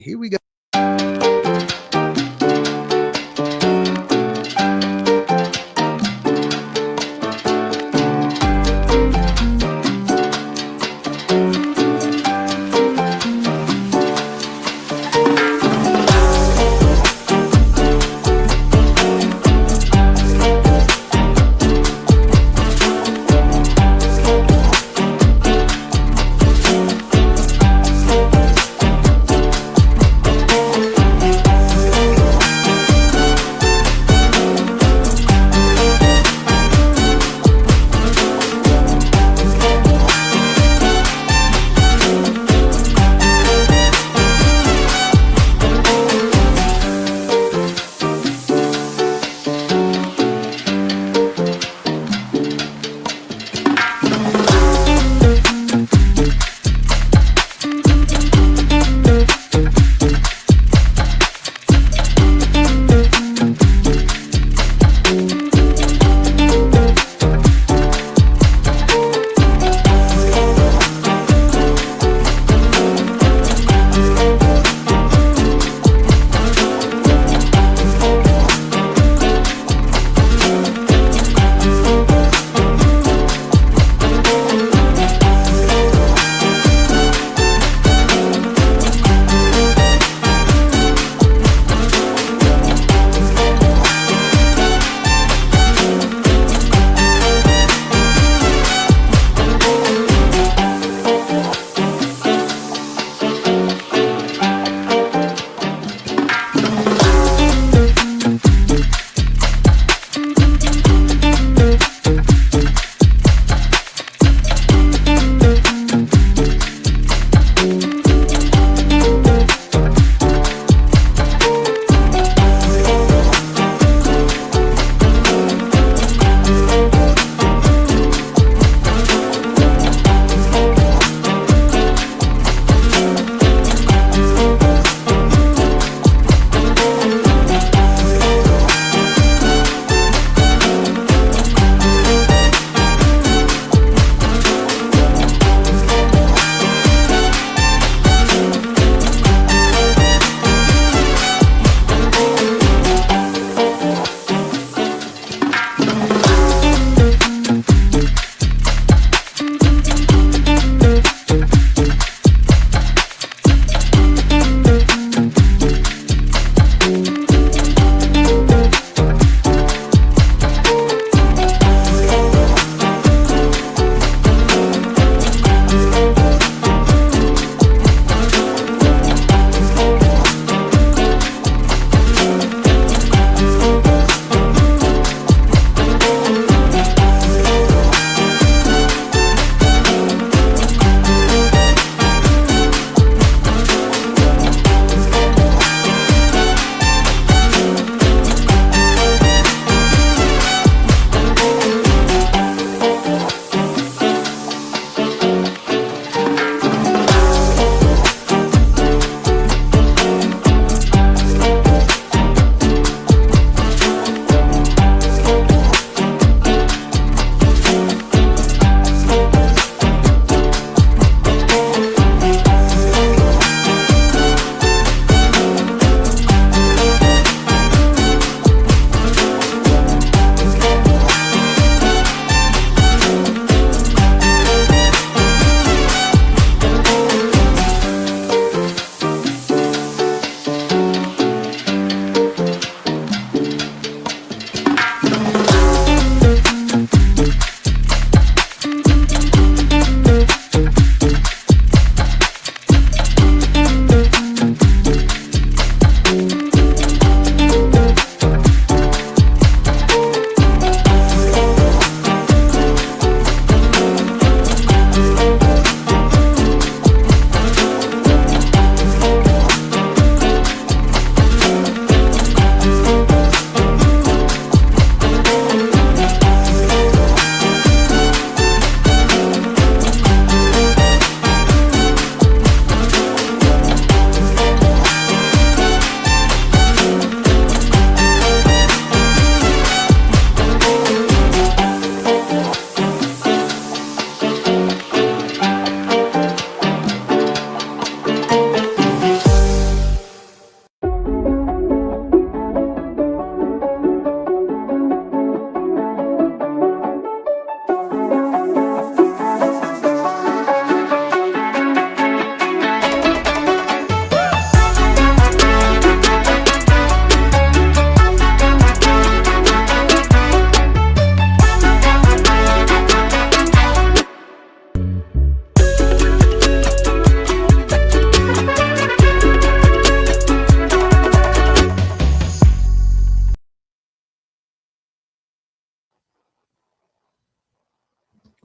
Here we go.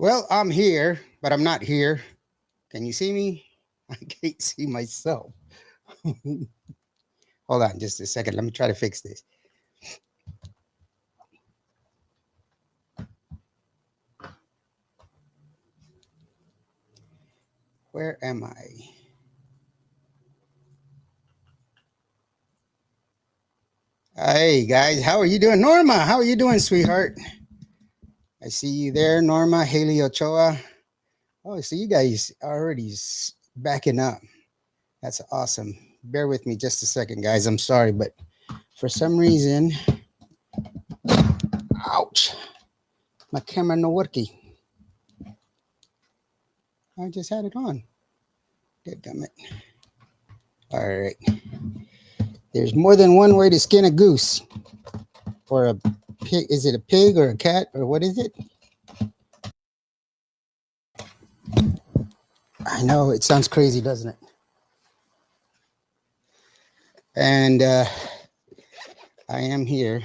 Well, I'm here, but I'm not here. Can you see me? I can't see myself. Hold on just a second. Let me try to fix this. Where am I? Hey guys, how are you doing? Norma, how are you doing, sweetheart? I see you there, Norma, Haley Ochoa. Oh, so you guys already backing up. That's awesome. Bear with me just a second, guys. I'm sorry, but for some reason, ouch, my camera no working. I just had it on. Dadgummit. All right. There's more than one way to skin a goose or a pig. Is it a pig or a cat or what is it? I know it sounds crazy, doesn't it? And I am here.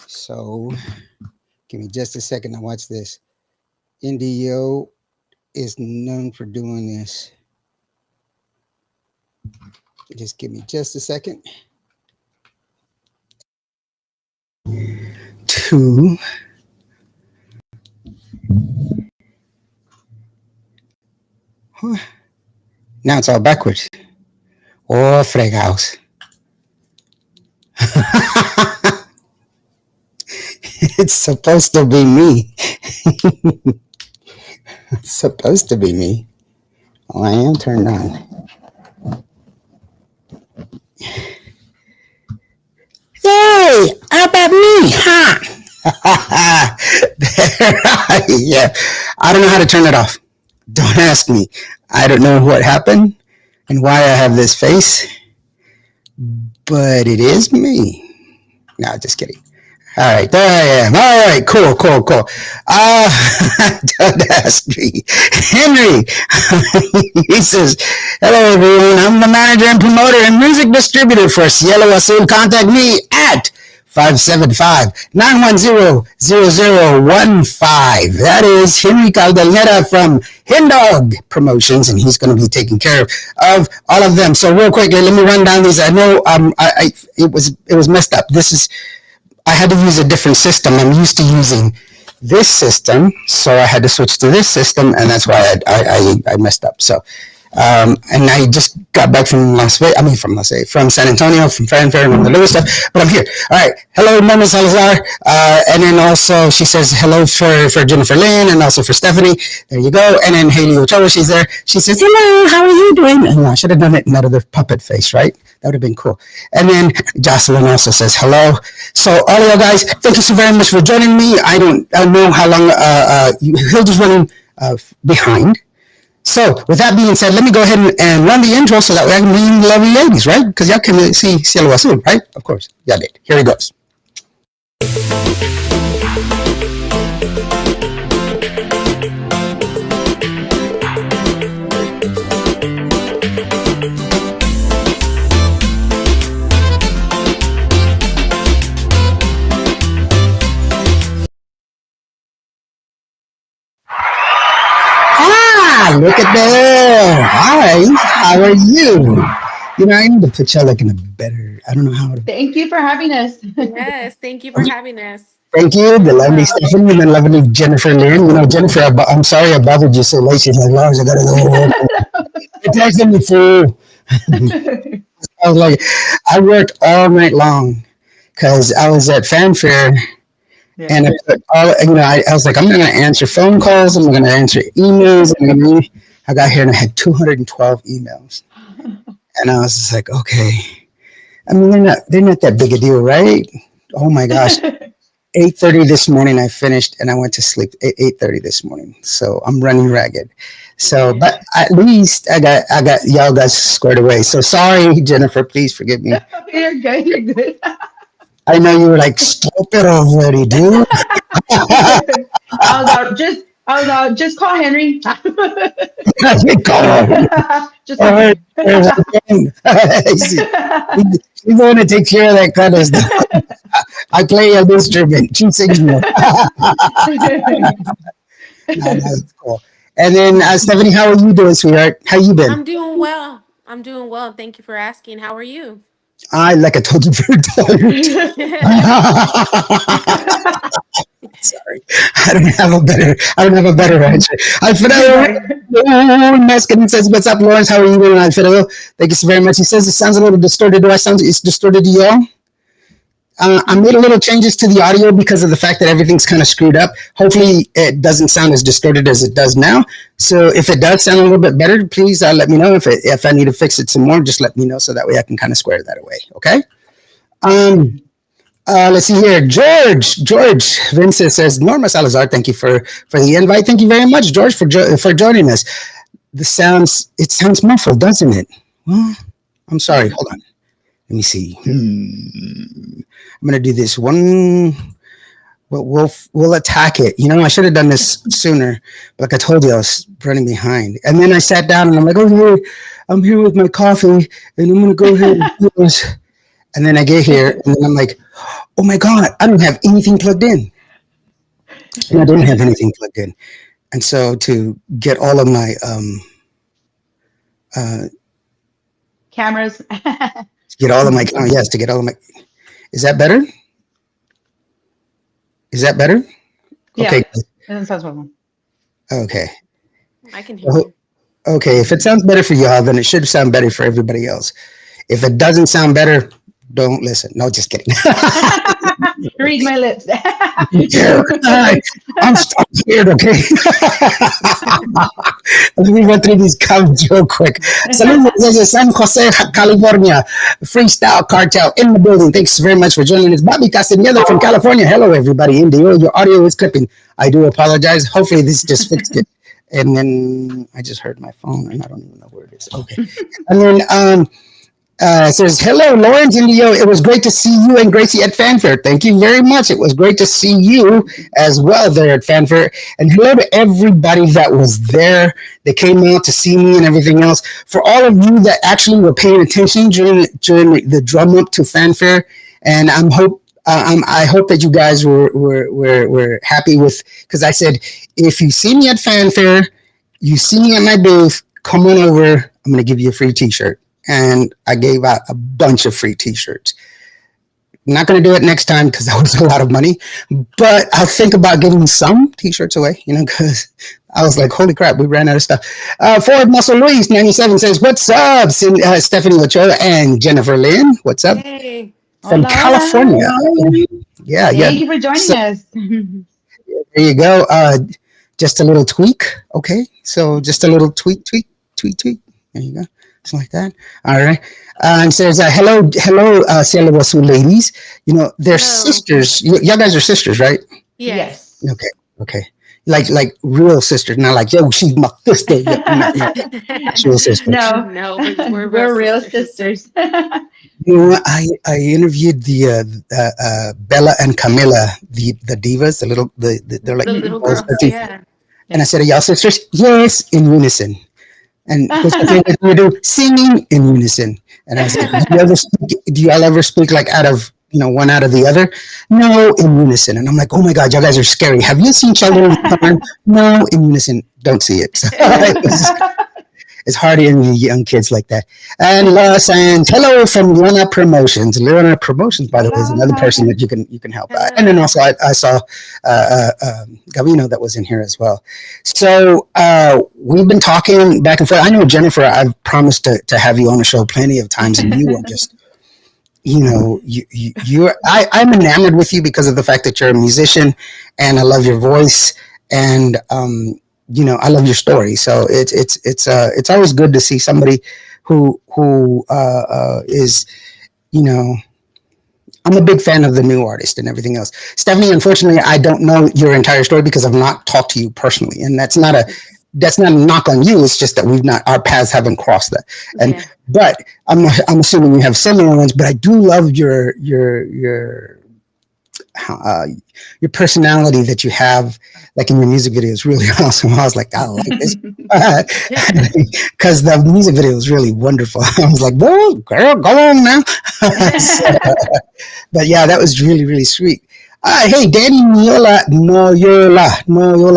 So give me just a second to watch this. Indio is known for doing this. Just give me just a second. Two. Huh. Now it's all backwards. Oh, fregaos. It's supposed to be me. It's supposed to be me. Oh, I am turned on. Hey, how about me? Huh? Yeah. I don't know how to turn it off. Don't ask me. I don't know what happened and why I have this face, but it is me. No, just kidding. All right, there I am. All right, cool. Don't ask me. Henry, he says, hello, everyone. I'm the manager and promoter and music distributor for Cielo Azul. Contact me at 575-910-0015. That is Henry Caldanera from Hindog Promotions, and he's going to be taking care of all of them. So real quickly, let me run down these. I know it was messed up. I had to use a different system. I'm used to using this system, so I had to switch to this system, and that's why I messed up. So, and I just got back from from San Antonio, from Fanfare and all the little stuff, but I'm here. All right. Hello, Mama Salazar. And then also she says hello for Jennifer Lynn and also for Stephanie. There you go. And then Haley Ochoa, she's there. She says, hello, how are you doing? And I should have done it in that other puppet face, right? That would have been cool. And then Jocelyn also says hello. So all of you guys, thank you so very much for joining me. I don't know how long Hilda's running behind. So with that being said, let me go ahead and run the intro so that way I can meet the lovely ladies, right? Because y'all can see Cielo Azul, right? Of course, y'all did. Here it goes. Look at there. Hi, how are you? You know, I need to put y'all like in a better, I don't know how to. Thank you for having us. Yes, thank you for having us. Thank you, the lovely Stephanie and the lovely Jennifer Lynn. You know, Jennifer, I'm sorry I bothered you so late. She's like, Lars, I gotta go. You're texting me through. I was like, I worked all night long because I was at Fanfare. Yeah. And I was like, I'm going to answer phone calls. I'm going to answer emails. I got here and I had 212 emails. And I was just like, okay. I mean, they're not that big a deal, right? Oh my gosh. 8:30 this morning I finished and I went to sleep at 8:30 this morning. So I'm running ragged. So, but at least I got y'all guys squared away. So sorry, Jennifer, please forgive me. You're good. You're good. I know you were like, stop it already, dude. I was out, just call Henry. Call him. Just all right. She's going to take care of that kind of stuff. I play an instrument. She sings more. No, that's cool. And then Stephanie, how are you doing, sweetheart? How you been? I'm doing well. I'm doing well. Thank you for asking. How are you? I like I told you, very tired. Sorry, I don't have a better answer. Alfredo Meskin says, "What's up, Lawrence? How are you doing, Alfredo? Thank you so very much." He says it sounds a little distorted. Do I sound it's distorted to y'all? I made a little changes to the audio because of the fact that everything's kind of screwed up. Hopefully, it doesn't sound as distorted as it does now. So, if it does sound a little bit better, please let me know. If I need to fix it some more, just let me know so that way I can kind of square that away. Okay. Let's see here. George Vincent says, Norma Salazar, thank you for the invite. Thank you very much, George, for joining us. It sounds muffled, doesn't it? Well, I'm sorry. Hold on. Let me see. I'm gonna do this one. We'll attack it. I should have done this sooner. Like I told you, I was running behind. And then I sat down and I'm like, oh, I'm here with my coffee, and I'm gonna go ahead and do this. And then I get here, and then I'm like, oh my God, I don't have anything plugged in. And I don't have anything plugged in. And so to get all of my Cameras. to get all of my is that better? Is that better? Yeah. Okay. That sounds well. Okay. I can hear you. Okay. If it sounds better for y'all, then it should sound better for everybody else. If it doesn't sound better, don't listen. No, just kidding. Read my lips. I'm scared, okay? Let me run through these comments real quick. Saludos San Jose, California. Freestyle Cartel in the building. Thanks very much for joining us. Bobby Castañeda from California. Hello, everybody. Indio, your audio is clipping. I do apologize. Hopefully, this just fixed it. And then I just heard my phone, and I don't even know where it is. Okay. And then says, hello, Lawrence Indio. It was great to see you and Gracie at Fanfare. Thank you very much. It was great to see you as well there at Fanfare. And hello to everybody that was there. They came out to see me and everything else. For all of you that actually were paying attention during the drum up to Fanfare, and I hope that you guys were happy with, because I said, if you see me at Fanfare, you see me at my booth, come on over. I'm going to give you a free t-shirt. And I gave out a bunch of free t-shirts. I'm not going to do it next time because that was a lot of money, but I'll think about giving some t-shirts away, because I was like, holy crap, we ran out of stuff. Ford Muscle Luis 97 says, what's up? Stephanie Ochoa and Jennifer Lynn, what's up? Hey. From Hola. California. Yeah. Thank you for joining us. There you go. Just a little tweak. Okay. So just a little tweak. There you go. Something like that. All right. And says, hello, Cielo Azul ladies. They're Hello. sisters. Y'all guys are sisters, right? Yes. Okay. Like real sisters, not like, yo, she's my sister. Yeah, not real sisters. No, we're real sisters. I interviewed the Bella and Camilla, the divas, they're like the little boys, girls. 13. Yeah. And I said, are y'all sisters? Yes, in unison. And what's the thing that we do? Singing in unison. And I said, do y'all ever speak like out of, one out of the other? No, in unison. And I'm like, oh my God, y'all guys are scary. Have you seen Children of the Corn? No, in unison. Don't see it. So, it's hard to interview young kids like that. And Los Angeles, hello from Luna Promotions. Luna Promotions, by the way, is another person that you can help. And then also I saw Gavino that was in here as well. So we've been talking back and forth. I know, Jennifer, I've promised to have you on the show plenty of times, and you are just, I'm enamored with you because of the fact that you're a musician, and I love your voice, and I love your story. So it's always good to see somebody who is, I'm a big fan of the new artist and everything else. Stephanie, unfortunately, I don't know your entire story because I've not talked to you personally, and that's not a knock on you. It's just that our paths haven't crossed that. And but I'm assuming you have similar ones. But I do love your personality that you have, like in your music video, is really awesome. I was like, I like this because the music video is really wonderful. I was like, whoa, girl, go on now. But yeah, that was really, really sweet. Hey, Danny Noyola.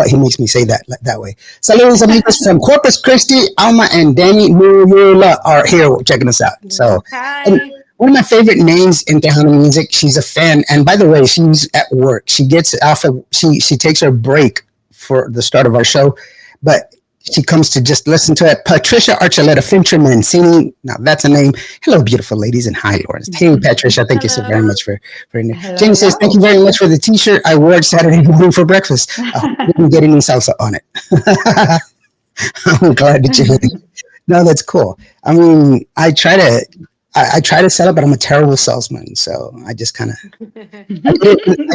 He makes me say that way. Saludos amigos from Corpus Christi. Alma and Danny Noyola are here checking us out. So, and Hi. one of my favorite names in Tejano music. She's a fan, and by the way, she's at work. She gets off of she takes her break for the start of our show, but she comes to just listen to it. Patricia Archuleta Fincherman singing. Now that's a name. Hello, beautiful ladies, and hi, Lawrence. Hey, Patricia, thank you so very much for Hello. Jenny says, thank you very much for the t-shirt I wore Saturday morning for breakfast. Didn't get any salsa on it. I'm glad that you No, that's cool. I mean, I try to sell it, but I'm a terrible salesman. So I just kind of, I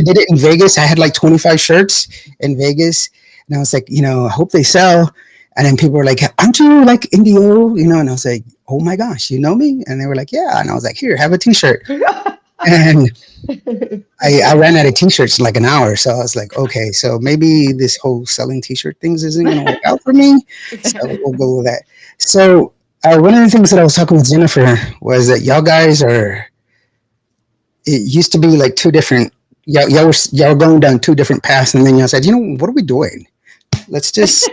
did it in Vegas. I had like 25 shirts in Vegas. And I was like, I hope they sell. And then people were like, aren't you like Indio? And I was like, oh my gosh, you know me? And they were like, yeah. And I was like, here, have a t-shirt. And I ran out of t-shirts in like an hour. So I was like, okay, so maybe this whole selling t-shirt things isn't going to work out for me. So we'll go with that. So one of the things that I was talking with Jennifer was that y'all guys it used to be like two different, y'all were going down two different paths. And then y'all said, what are we doing? Let's just,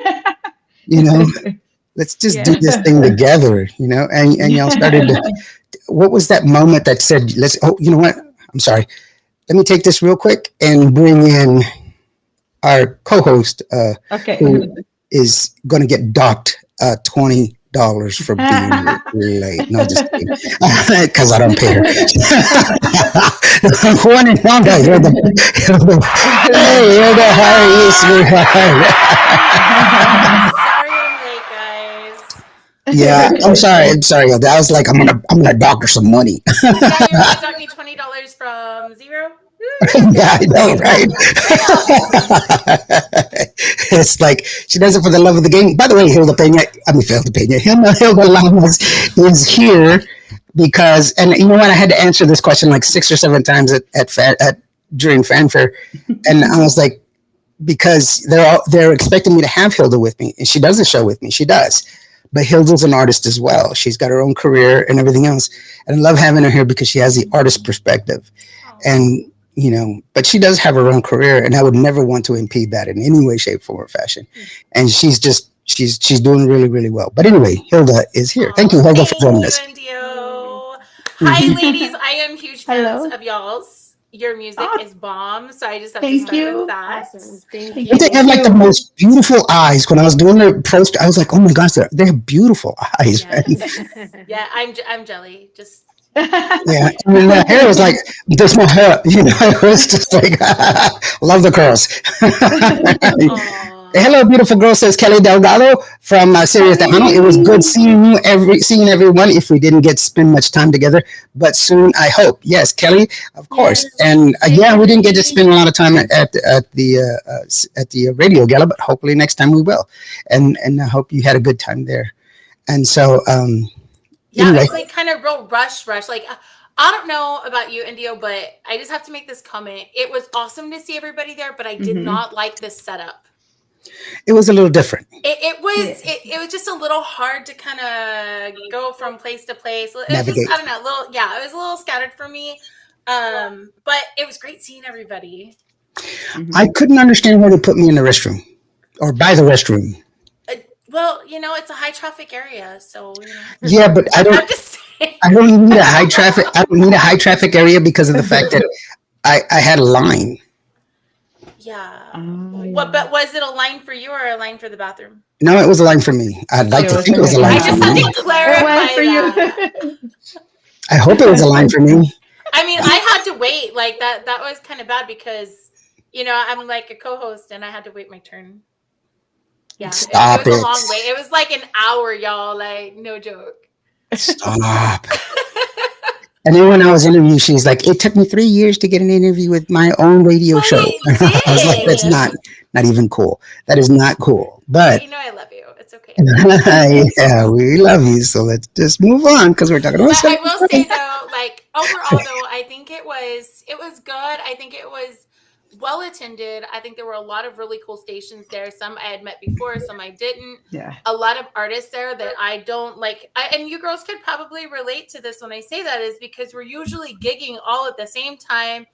let's just do this thing together, and y'all started to, what was that moment that said, you know what? I'm sorry. Let me take this real quick and bring in our co-host, who is going to get docked $20 for being late. No, just kidding. Because I don't pay her. One and Wanda, you're the Sorry I'm late, guys. Yeah, I'm sorry. I was like, I'm gonna dock her some money. Yeah, you're gonna dock me $20 from zero. Yeah, I know, right? It's like she does it for the love of the game. By the way, Hilda Lamas is here because, and you know what? I had to answer this question like 6 or 7 times during fanfare, and I was like, because they're expecting me to have Hilda with me, and she does a show with me. She does. But Hilda's an artist as well. She's got her own career and everything else. And I love having her here because she has the artist perspective. And, but she does have her own career, and I would never want to impede that in any way, shape, form, or fashion. And she's doing really, really well. But anyway, Hilda is here. Thank you, Hilda, for joining us. Hi, ladies. I am huge fans of y'all's. Your music is bomb, so I just have to start with that. Awesome. Thank They you. have like the most beautiful eyes. When I was doing the post, I was like, oh my gosh, they have beautiful eyes. Yes. Yeah, I'm jelly. Just Yeah, I mean, the hair was like, there's no hair, it was just like, love the curls. Hello, beautiful girl, says Kelly Delgado from Sirius Tejano. It was good seeing everyone if we didn't get to spend much time together, but soon, I hope. Yes, Kelly, of course. Yes. And we didn't get to spend a lot of time at the radio gala, but hopefully next time we will. And I hope you had a good time there. And so, anyway. It's like kind of real rush. Like, I don't know about you, Indio, but I just have to make this comment. It was awesome to see everybody there, but I did not like this setup. It was a little different. It was just a little hard to kind of go from place to place. It was Navigate. just, I don't know, it was a little scattered for me. But it was great seeing everybody. I couldn't understand where they put me in the restroom or by the restroom. Well, it's a high traffic area, so Yeah, but I don't need a high traffic. I don't need a high traffic area because of the fact that I had a line. Yeah. But was it a line for you or a line for the bathroom? No, it was a line for me. I'd like to think it was a line I for just me. had to clarify that. I hope it was a line for me. I mean, I had to wait. Like that was kind of bad because, I'm like a co-host and I had to wait my turn. Yeah. Stop it was a long wait. It was like an hour, y'all. Like, no joke. Stop. And then when I was interviewed, she's like, it took me 3 years to get an interview with my own radio show. I was like, that's not even cool. That is not cool. But I love you. It's okay. Yeah, we love you. So let's just move on because we're talking about But I will say though, like overall though, I think it was good. I think it was well attended. I think there were a lot of really cool stations there. Some I had met before, some I didn't. Yeah. A lot of artists there that I don't like. And you girls could probably relate to this when I say that is because we're usually gigging all at the same time.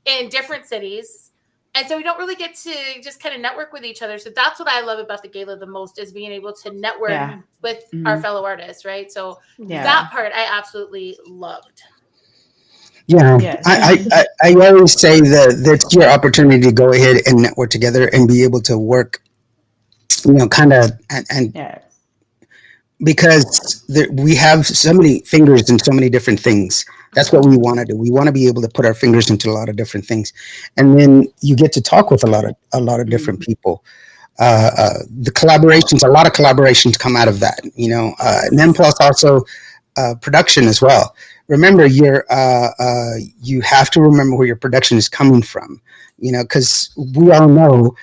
in different cities. And so we don't really get to just kind of network with each other. So that's what I love about the gala the most, is being able to network with our fellow artists, right? So that part I absolutely loved. Yeah, yes. I always say that that's your opportunity to go ahead and network together and be able to work, kind of, and because we have so many fingers in so many different things. That's what we want to do. We want to be able to put our fingers into a lot of different things, and then you get to talk with a lot of different people. The collaborations, a lot of collaborations come out of that, and then plus also production as well. Remember, you have to remember where your production is coming from, because we all know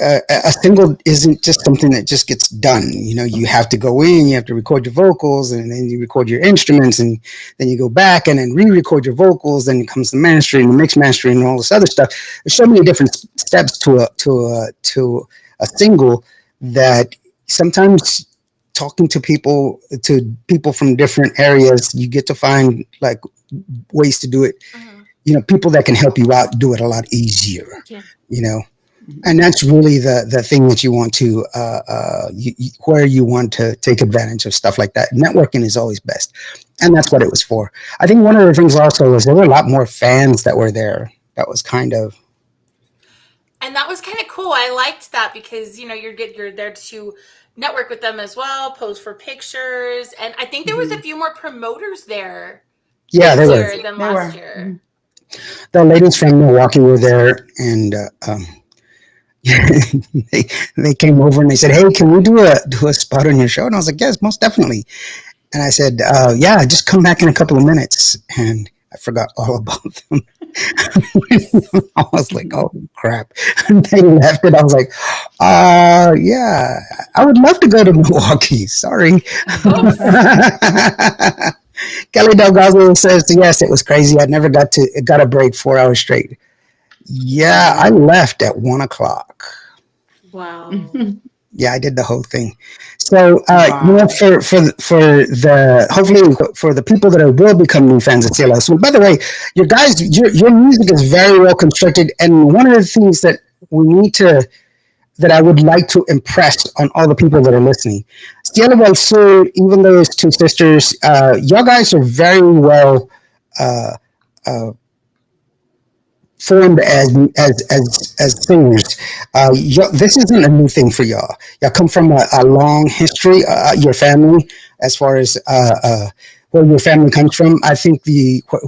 a single isn't just something that just gets done. You have to go in, you have to record your vocals, and then you record your instruments, and then you go back and then re-record your vocals. Then comes the mastering, the mix mastering, and all this other stuff. There's so many different steps to a single that sometimes talking to people from different areas, you get to find like ways to do it. People that can help you out do it a lot easier. And that's really the thing that you want to where you want to take advantage of stuff like that. Networking is always best, and that's what it was for. I think one of the things also was there were a lot more fans that were there. That was kind of. And that was kind of cool. I liked that because you're there to network with them as well, pose for pictures, and I think there was a few more promoters there. Yeah, there were than last year. The ladies from Milwaukee were there, and they came over and they said, "Hey, can we do a spot on your show?" And I was like, "Yes, most definitely." And I said, "Yeah, just come back in a couple of minutes." And I forgot all about them. I was like, "Oh crap!" And they left it. I was like, yeah, I would love to go to Milwaukee. Sorry." Kelly Delgado says, "Yes, it was crazy. I never got a break 4 hours straight." Yeah, I left at 1:00. Wow. Yeah, I did the whole thing. So, hopefully for the people that will become new fans of Cielo Azul. By the way, your music is very well constructed, and one of the things that that I would like to impress on all the people that are listening, Cielo Azul, even though it's two sisters, y'all guys are very well formed as singers. This isn't a new thing for y'all. Y'all come from a long history, your family, as far as where your family comes from. I think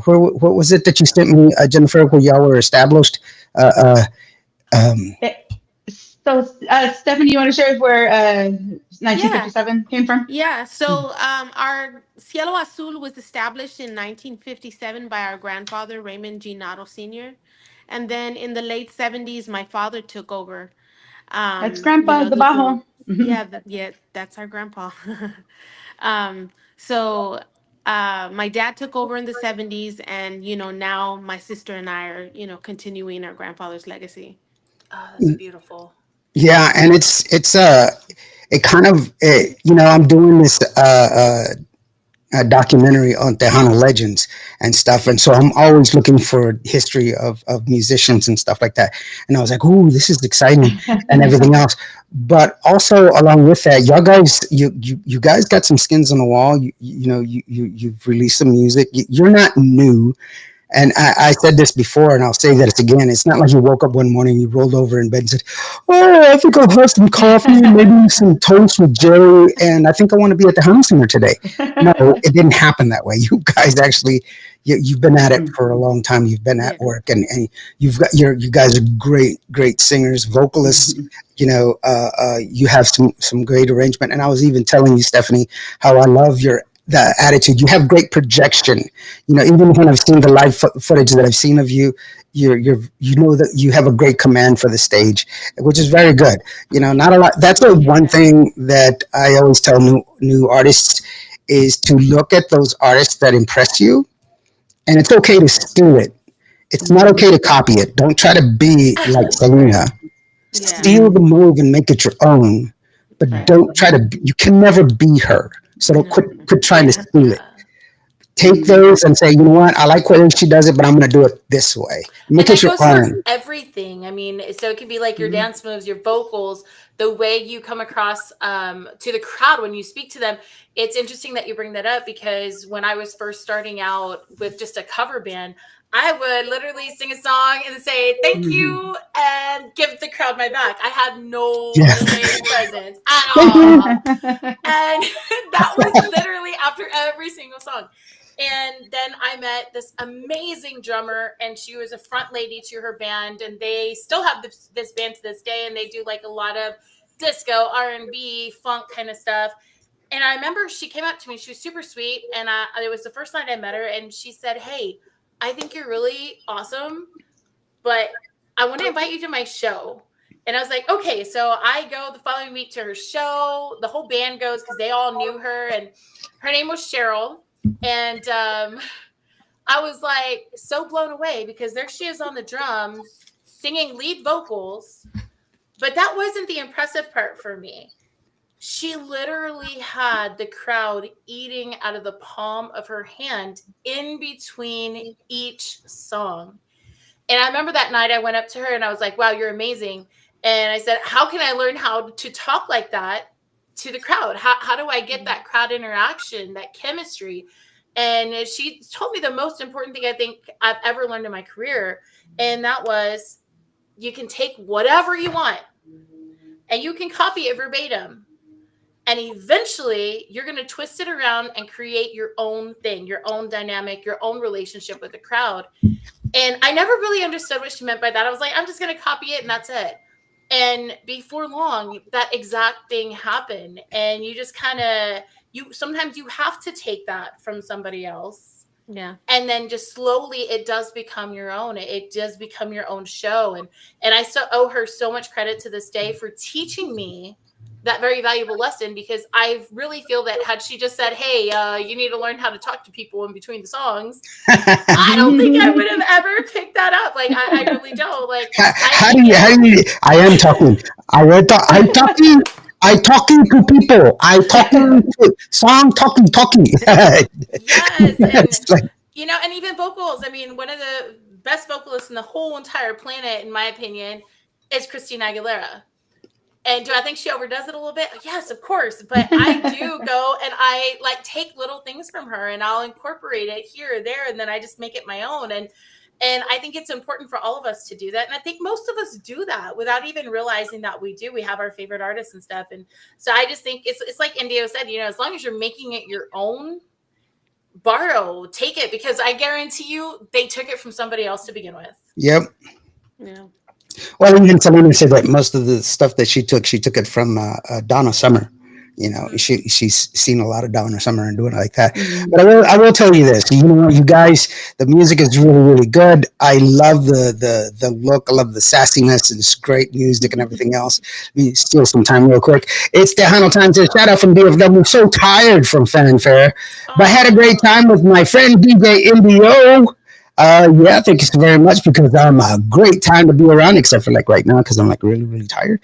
what was it that you sent me, Jennifer, where y'all were established? So, Stephanie, you want to share where 1957 came from? Yeah. So, our Cielo Azul was established in 1957 by our grandfather, Raymond G. Nato Sr. And then in the late 70s, my father took over. That's Grandpa the Bajo. Yeah, that's our grandpa. So my dad took over in the 70s, and now my sister and I are continuing our grandfather's legacy. Oh, that's beautiful. Yeah, and it kind of I'm doing this a documentary on Tejano legends and stuff, and so I'm always looking for history of musicians and stuff like that. And I was like, "Ooh, this is exciting," and everything else. But also along with that, y'all guys, you guys got some skins on the wall. You've released some music. You're not new. And I said this before, and I'll say that again. It's not like you woke up one morning, you rolled over in bed and said, "Oh, I think I'll have some coffee, maybe some toast with Jerry, and I think I want to be at the Home Center today." No, it didn't happen that way. You guys actually, you've been at it for a long time. You've been at work, and you guys are great singers, vocalists. You have some great arrangement. And I was even telling you, Stephanie, how I love the attitude. You have great projection. Even when I've seen the live footage that I've seen of you, that you have a great command for the stage, which is very good. Not a lot. That's one thing that I always tell new artists is to look at those artists that impress you, and it's okay to steal it. It's not okay to copy it. Don't try to be like Selena. Steal the move and make it your own, but don't try to. You can never be her. So don't quit trying to steal it. take those and say, you know what, I like the way she does it, but I'm going to do it this way. Make it your own. Everything. I mean, so it could be like your dance moves, your vocals, the way you come across to the crowd when you speak to them. It's interesting that you bring that up, because when I was first starting out with just a cover band, I would literally sing a song and say thank you and give the crowd my back. I had no stage presence at all. And that was literally after every single song. And then I met this amazing drummer, and she was a front lady to her band, and they still have this band to this day, and they do like a lot of disco, R&B, funk kind of stuff. And I remember she came up to me. She was super sweet, and it was the first night I met her, and she said, "Hey, I think you're really awesome, but I want to invite you to my show." And I was like, okay. So I go the following week to her show. The whole band goes because they all knew her, and her name was Cheryl. And I was like so blown away, because there she is on the drums singing lead vocals. But that wasn't the impressive part for me. She literally had the crowd eating out of the palm of her hand in between each song. And I remember that night I went up to her and I was like, wow, you're amazing. And I said, how can I learn how to talk like that to the crowd? How do I get that crowd interaction, that chemistry? And she told me the most important thing I think I've ever learned in my career. And that was, you can take whatever you want and you can copy it verbatim. And eventually you're going to twist it around and create your own thing, your own dynamic, your own relationship with the crowd. And I never really understood what she meant by that. I was like, I'm just going to copy it and that's it. And before long, that exact thing happened. And you just kind of, sometimes you have to take that from somebody else. Yeah. And then just slowly it does become your own. It does become your own show. And I still owe her so much credit to this day for teaching me that very valuable lesson, because I really feel that had she just said, hey, you need to learn how to talk to people in between the songs, I don't think I would have ever picked that up. Like, I really don't. Like, I am talking. I'm talking to people. I'm talking to song, talking. Yes. And, and even vocals. I mean, one of the best vocalists in the whole entire planet, in my opinion, is Christina Aguilera. And do I think she overdoes it a little bit? Yes, of course. But I do go and I take little things from her and I'll incorporate it here or there. And then I just make it my own. And I think it's important for all of us to do that. And I think most of us do that without even realizing that we do. We have our favorite artists and stuff. And so I just think it's like Indio said, as long as you're making it your own, take it, because I guarantee you they took it from somebody else to begin with. Yep. Yeah. Well, even Selena said that most of the stuff that she took it from Donna Summer. She's seen a lot of Donna Summer and doing it like that. But I will tell you this. You guys, the music is really, really good. I love the look. I love the sassiness. It's great music and everything else. Let me steal some time real quick. It's Tejano time to shout out from DFW. So tired from fanfare, but had a great time with my friend DJ Indio. Thank you so very much, because I'm a great time to be around, except for right now, because I'm really, really tired.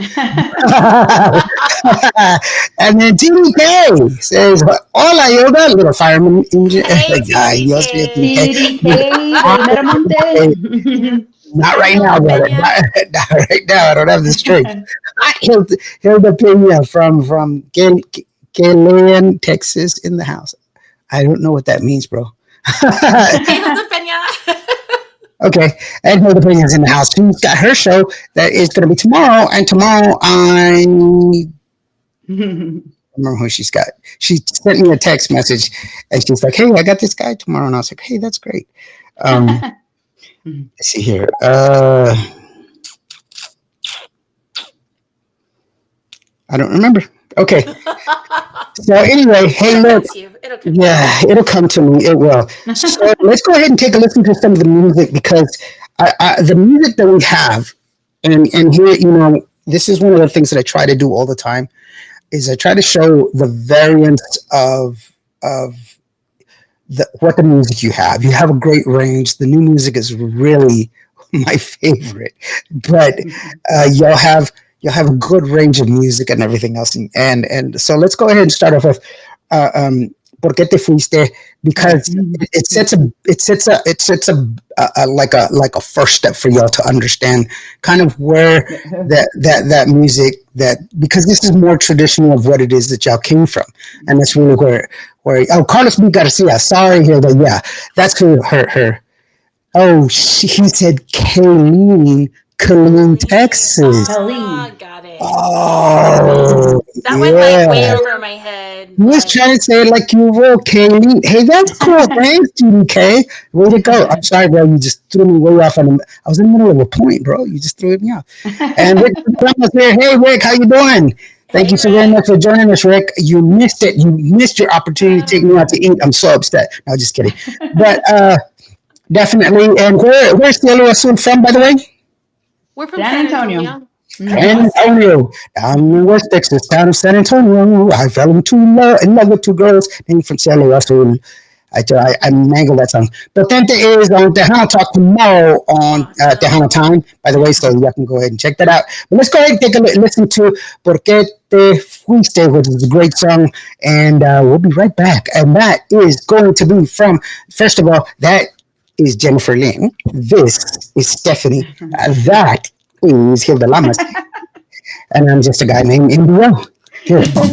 And then TDK says, hola, Yoga, little fireman engine. Not right now, brother. Not right now. I don't have the strength. Hilda Pena from Killeen, Texas, in the house. I don't know what that means, bro. Okay, and Hilda Pena's in the house. She's got her show that is going to be tomorrow, and tomorrow I remember who she's got. She sent me a text message, and she's like, "Hey, I got this guy tomorrow," and I was like, "Hey, that's great." Let's see here. I don't remember. Okay. So anyway, hey, look. It'll come to me. It will. So let's go ahead and take a listen to some of the music, because the music that we have, and here, this is one of the things that I try to do all the time, is I try to show the variance of what the music you have. You have a great range. The new music is really my favorite, but you'll have a good range of music and everything else. And so let's go ahead and start off with ¿Por qué te fuiste? Because it sets a like a first step for y'all to understand kind of where that music because this is more traditional of what it is that y'all came from, and that's really where Carlos B. Garcia, sorry here, but yeah, that's who her. Oh, he said Killeen, Texas. Oh, got it. Oh, that went like way over my head. He was trying to say it like Qvo Tejano. Hey, that's cool. Thanks, GDK. Way to go. I'm sorry, bro. You just threw me way off. I was in the middle of a point, bro. You just threw me off. And Rick was here. Hey, Rick, how you doing? Thank you so very much for joining us, Rick. You missed it. You missed your opportunity to take me out to eat. I'm so upset. No, just kidding. But definitely. And where's Cielo Azul from, by the way? We're from San Antonio. San Antonio, down in West Texas, town of San Antonio. I fell in love with two girls named from Cielo Azul. I mangled that song. Potente is on Tejano Talk tomorrow on Tejano Time, by the way, so you can go ahead and check that out. But let's go ahead and take a listen to Por qué te fuiste, which is a great song, and we'll be right back. And that is going to be from, first of all, that is Jennifer Lynn. This is Stephanie. That is Hilda Lamas. And I'm just a guy named Indio. Here we go.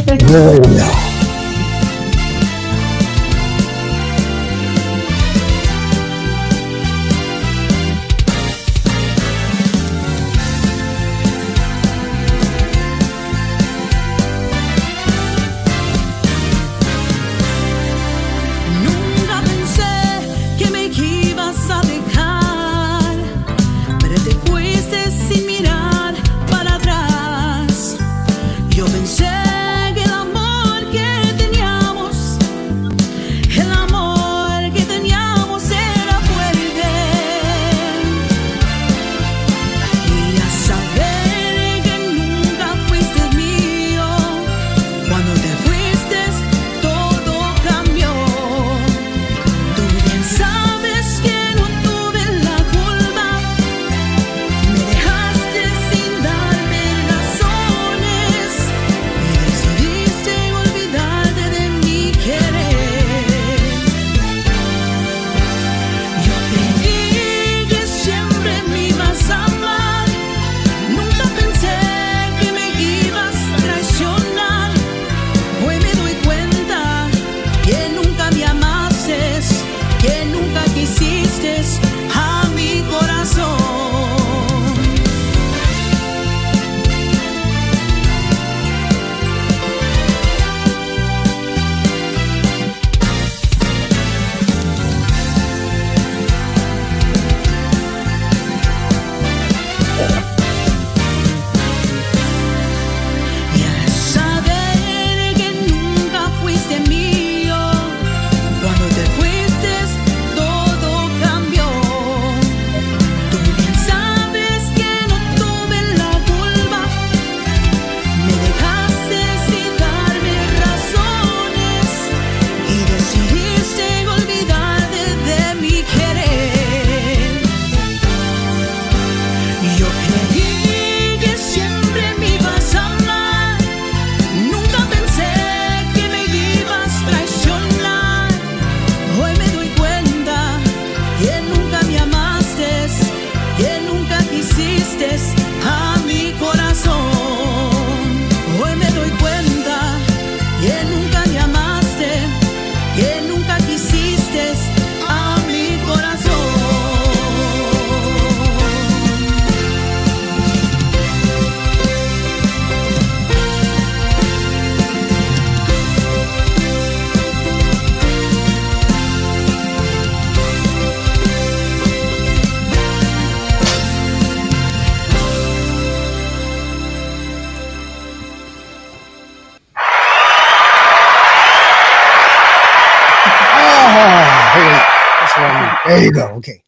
There you go. Okay.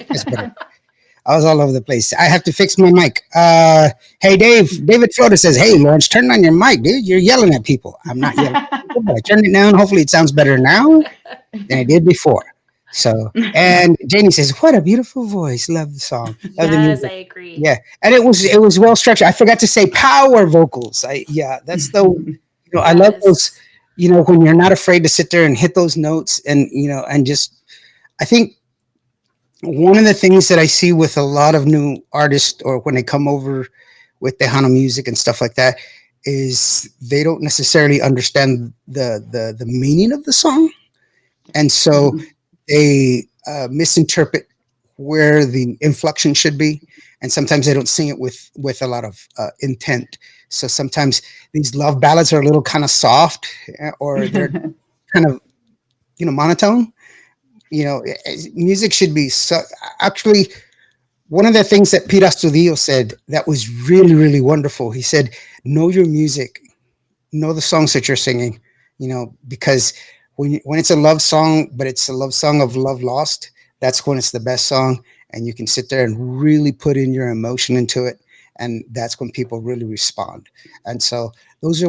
That's better. I was all over the place. I have to fix my mic. Hey, David Florida says, hey, Lawrence, turn on your mic, dude. You're yelling at people. I'm not yelling at people, but I turned it down. Hopefully it sounds better now than it did before. So, and Janie says, what a beautiful voice. Love the song. Love the music. I agree. Yeah. And it was well structured. I forgot to say power vocals. That's the, I love those. when you're not afraid to sit there and hit those notes, and just, I think one of the things that I see with a lot of new artists, or when they come over with Tejano music and stuff like that, is they don't necessarily understand the meaning of the song, and so they misinterpret where the inflection should be, and sometimes they don't sing it with a lot of intent. So sometimes these love ballads are a little kind of soft, or they're kind of monotone. Music should be actually, one of the things that Pete Astudillo said that was really, really wonderful. He said, know your music, know the songs that you're singing, because when it's a love song, but it's a love song of love lost, that's when it's the best song. And you can sit there and really put in your emotion into it. And that's when people really respond. And so those are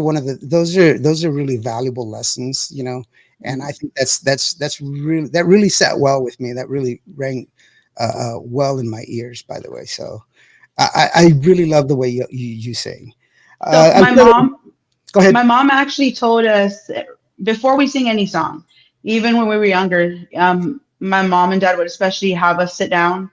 really valuable lessons, and I think that really sat well with me. That really rang well in my ears, by the way. So I really love the way you sing. So Go ahead. My mom actually told us before we sing any song, even when we were younger, my mom and dad would especially have us sit down,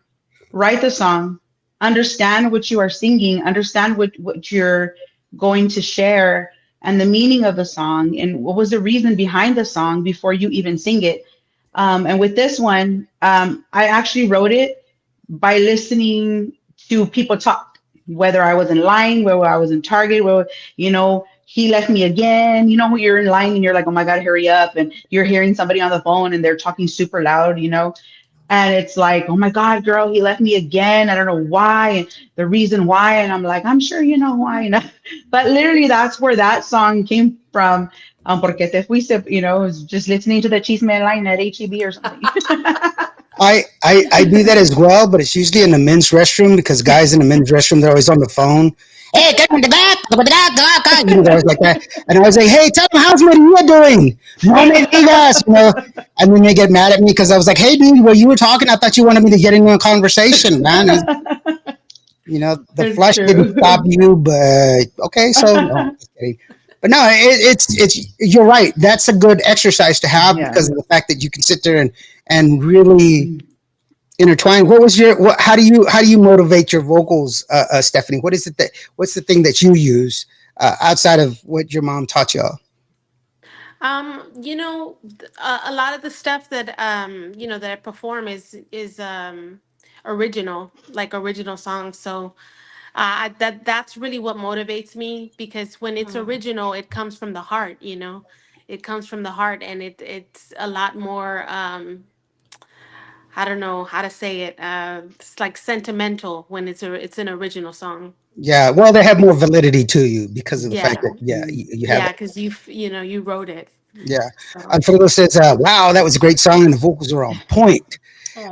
write the song, understand what you are singing, understand what you're going to share, and the meaning of the song, and what was the reason behind the song before you even sing it. And with this one, I actually wrote it by listening to people talk, whether I was in line, whether I was in Target, where, he left me again, when you're in line and you're like, oh my God, hurry up. And you're hearing somebody on the phone and they're talking super loud, and it's like, oh my God, girl, he left me again. I don't know why, and the reason why. And I'm like, I'm sure you know why. But literally, that's where that song came from. Porque te fuiste, was just listening to the Chisme line at HEB or something. I do that as well, but it's usually in the men's restroom, because guys in the men's restroom, they're always on the phone. Hey, they're always like that. And I was like, hey, tell them, how's Maria doing? No me digas, And then they get mad at me because I was like, hey, dude, while you were talking, I thought you wanted me to get into a conversation, man. The flesh didn't stop you, but okay, so no, just kidding. But no, it's you're right. That's a good exercise to have, because of the fact that you can sit there and really intertwine. How do you motivate your vocals, Stephanie? What's the thing that you use outside of what your mom taught y'all? A lot of the stuff that that I perform is original, like original songs. So that's really what motivates me, because when it's original, it comes from the heart. It comes from the heart, and it's a lot more. I don't know how to say it. It's like sentimental when it's an original song. Yeah, well, they have more validity to you because of the fact that you have it. Because you wrote it. Yeah. Alfredo says, wow, that was a great song and the vocals are on point.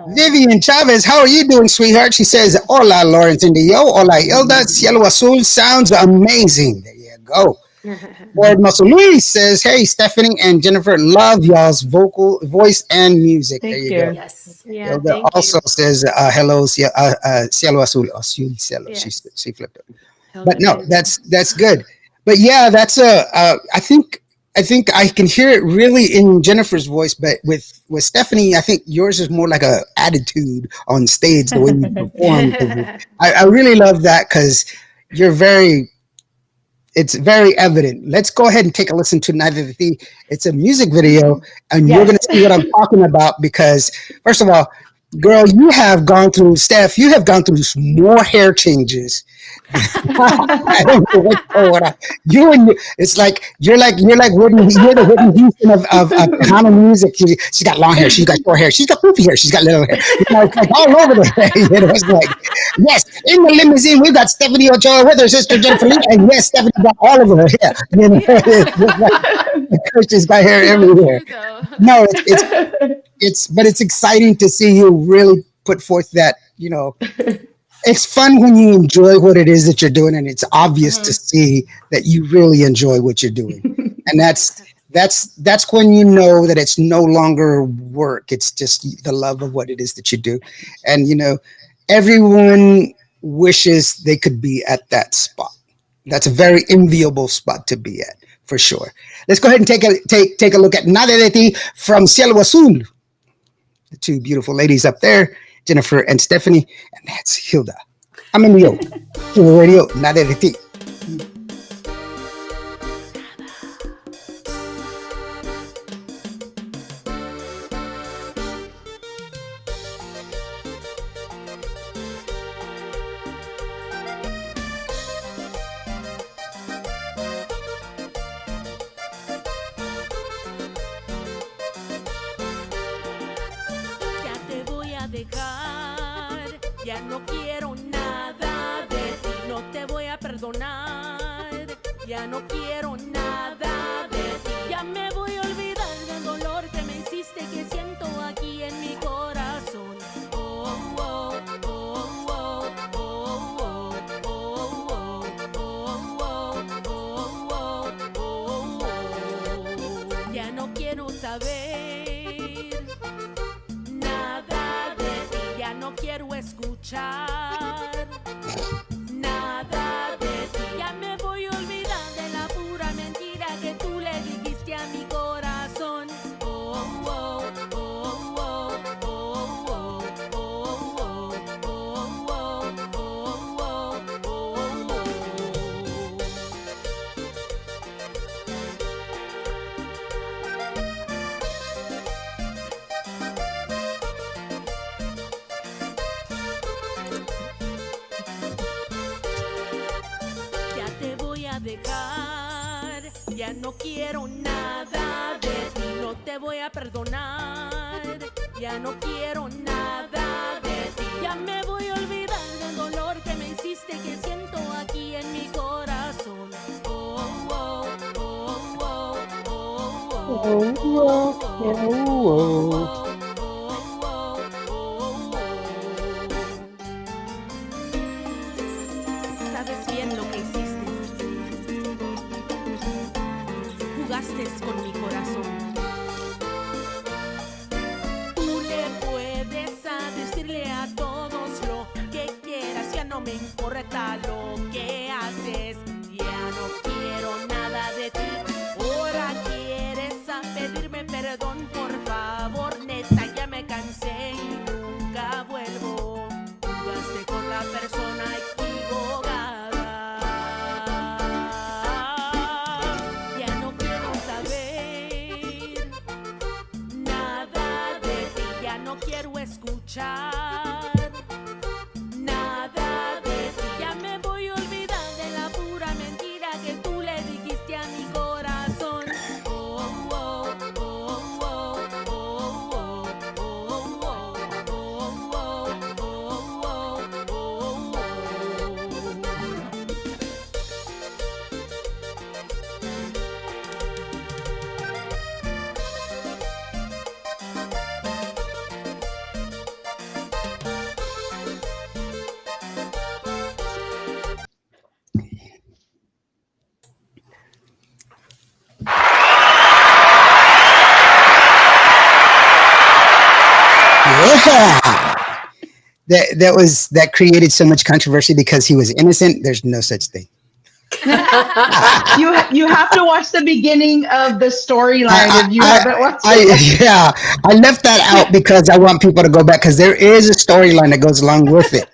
Vivian Chavez, how are you doing, sweetheart? She says, hola, Lawrence Indio. Hola, Hilda. Cielo Azul sounds amazing. There you go. Ward Muscle Luis says, hey, Stephanie and Jennifer, love y'all's voice and music. Thank there you go. Yes. Yeah, Hilda also says, hello, Cielo Azul. Azul Cielo. Yes. She flipped it. But no, that's good. But yeah, that's I think I can hear it really in Jennifer's voice, but with Stephanie, I think yours is more like a attitude on stage, the way you perform. I really love that, because it's very evident. Let's go ahead and take a listen to Neither the Thing. It's a music video, and you're going to see what I'm talking about, because first of all, girl, you have gone through more hair changes. I don't know what's going on. It's like you're the Whitney Houston of Tejano music. She's got long hair, she's got short hair, she's got poofy hair, she's got little hair. It's like all over the place. It's like, yes, in the limousine we've got Stephanie Ochoa with her sister Jennifer Lee, and yes, Stephanie got all of her hair. She's got hair everywhere. No, it's exciting to see you really put forth that, it's fun when you enjoy what it is that you're doing, and it's obvious to see that you really enjoy what you're doing. And that's when you know that it's no longer work. It's just the love of what it is that you do. And, everyone wishes they could be at that spot. That's a very enviable spot to be at, for sure. Let's go ahead and take a look at Nada de Ti from Cielo Azul. The two beautiful ladies up there, Jennifer and Stephanie, and that's Hilda. I'm in Rio. Qvo Radio, Nada de Ti. Ya no quiero nada de ti, no te voy a perdonar. Ya no quiero nada de ti, ya me voy a olvidar del dolor que me hiciste, que siento aquí en mi corazón. Oh, oh, oh, oh, oh, oh, oh, oh, oh, oh, oh, oh. Ya no quiero saber nada de ti, ya no quiero escuchar nada de ti, ya me voy a olvidar de la pura mentira que tú le dijiste a mi corazón. Oh, oh, oh, oh, oh, oh, oh, oh, oh, oh, oh, oh. Ya te voy a dejar, ya no quiero nada de ti, no te voy a perdonar, ya no quiero nada de ti, ya me voy a olvidar del dolor que me hiciste, que siento aquí en mi corazón. Oh, oh, oh, oh, oh, oh, oh, oh. Sabes bien lo que hiciste. Jugaste con mi corazón. Tú le puedes decirle a todos lo que quieras, ya no me importa lo que haces. Ya no quiero nada de ti. Ahora quieres pedirme perdón, por favor, neta, ya me cansé y nunca vuelvo. Jugaste con la persona equivocada. Ya no quiero saber nada de ti, ya no quiero escuchar nada de ti, ya me voy a olvidar de la pura mentira que tú le dijiste a mi corazón. Oh, oh, oh, oh, oh, oh, oh, oh, oh, oh, oh, oh. Yeah. That created so much controversy because he was innocent. There's no such thing. You have to watch the beginning of the storyline if you haven't watched it. Yeah, I left that out because I want people to go back, because there is a storyline that goes along with it.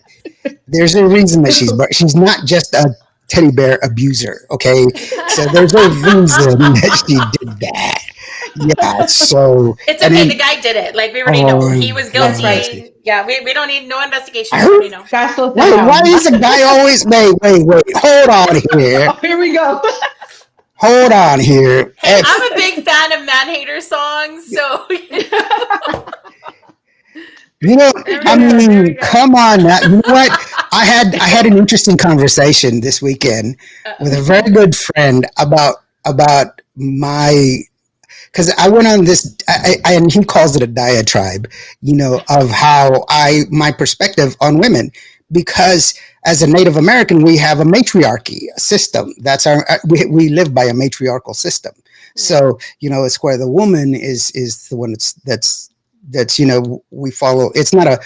There's a reason that she's not just a teddy bear abuser. Okay, so there's a reason that she did that. Yeah, so it's okay. The guy did it. Like, we already know he was guilty. Right. Yeah, we don't need no investigation. Wait, Why is the guy always? Wait. Hold on here. Oh, here we go. Hold on here. Hey, I'm a big fan of man hater songs, so I mean, come on now. You know what? I had an interesting conversation this weekend with a very good friend about my, because I went on this, and he calls it a diatribe, of how my perspective on women, because as a Native American, we have a matriarchy system. That's we live by a matriarchal system. So, it's where the woman is the one that's we follow. It's not a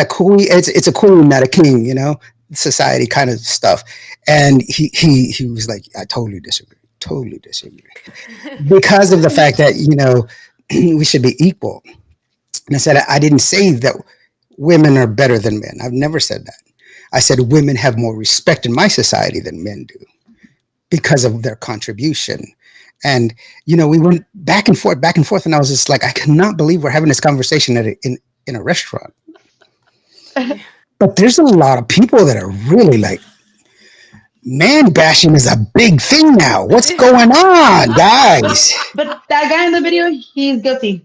queen. It's a queen, not a king, society kind of stuff. And he was like, I totally disagree. totally disagree. Because of the fact that, we should be equal. And I said, I didn't say that women are better than men. I've never said that. I said women have more respect in my society than men do because of their contribution. And, we went back and forth. And I was just like, I cannot believe we're having this conversation in a restaurant. But there's a lot of people that are really like, man bashing is a big thing now. What's going on, guys? But that guy in the video, he's guilty.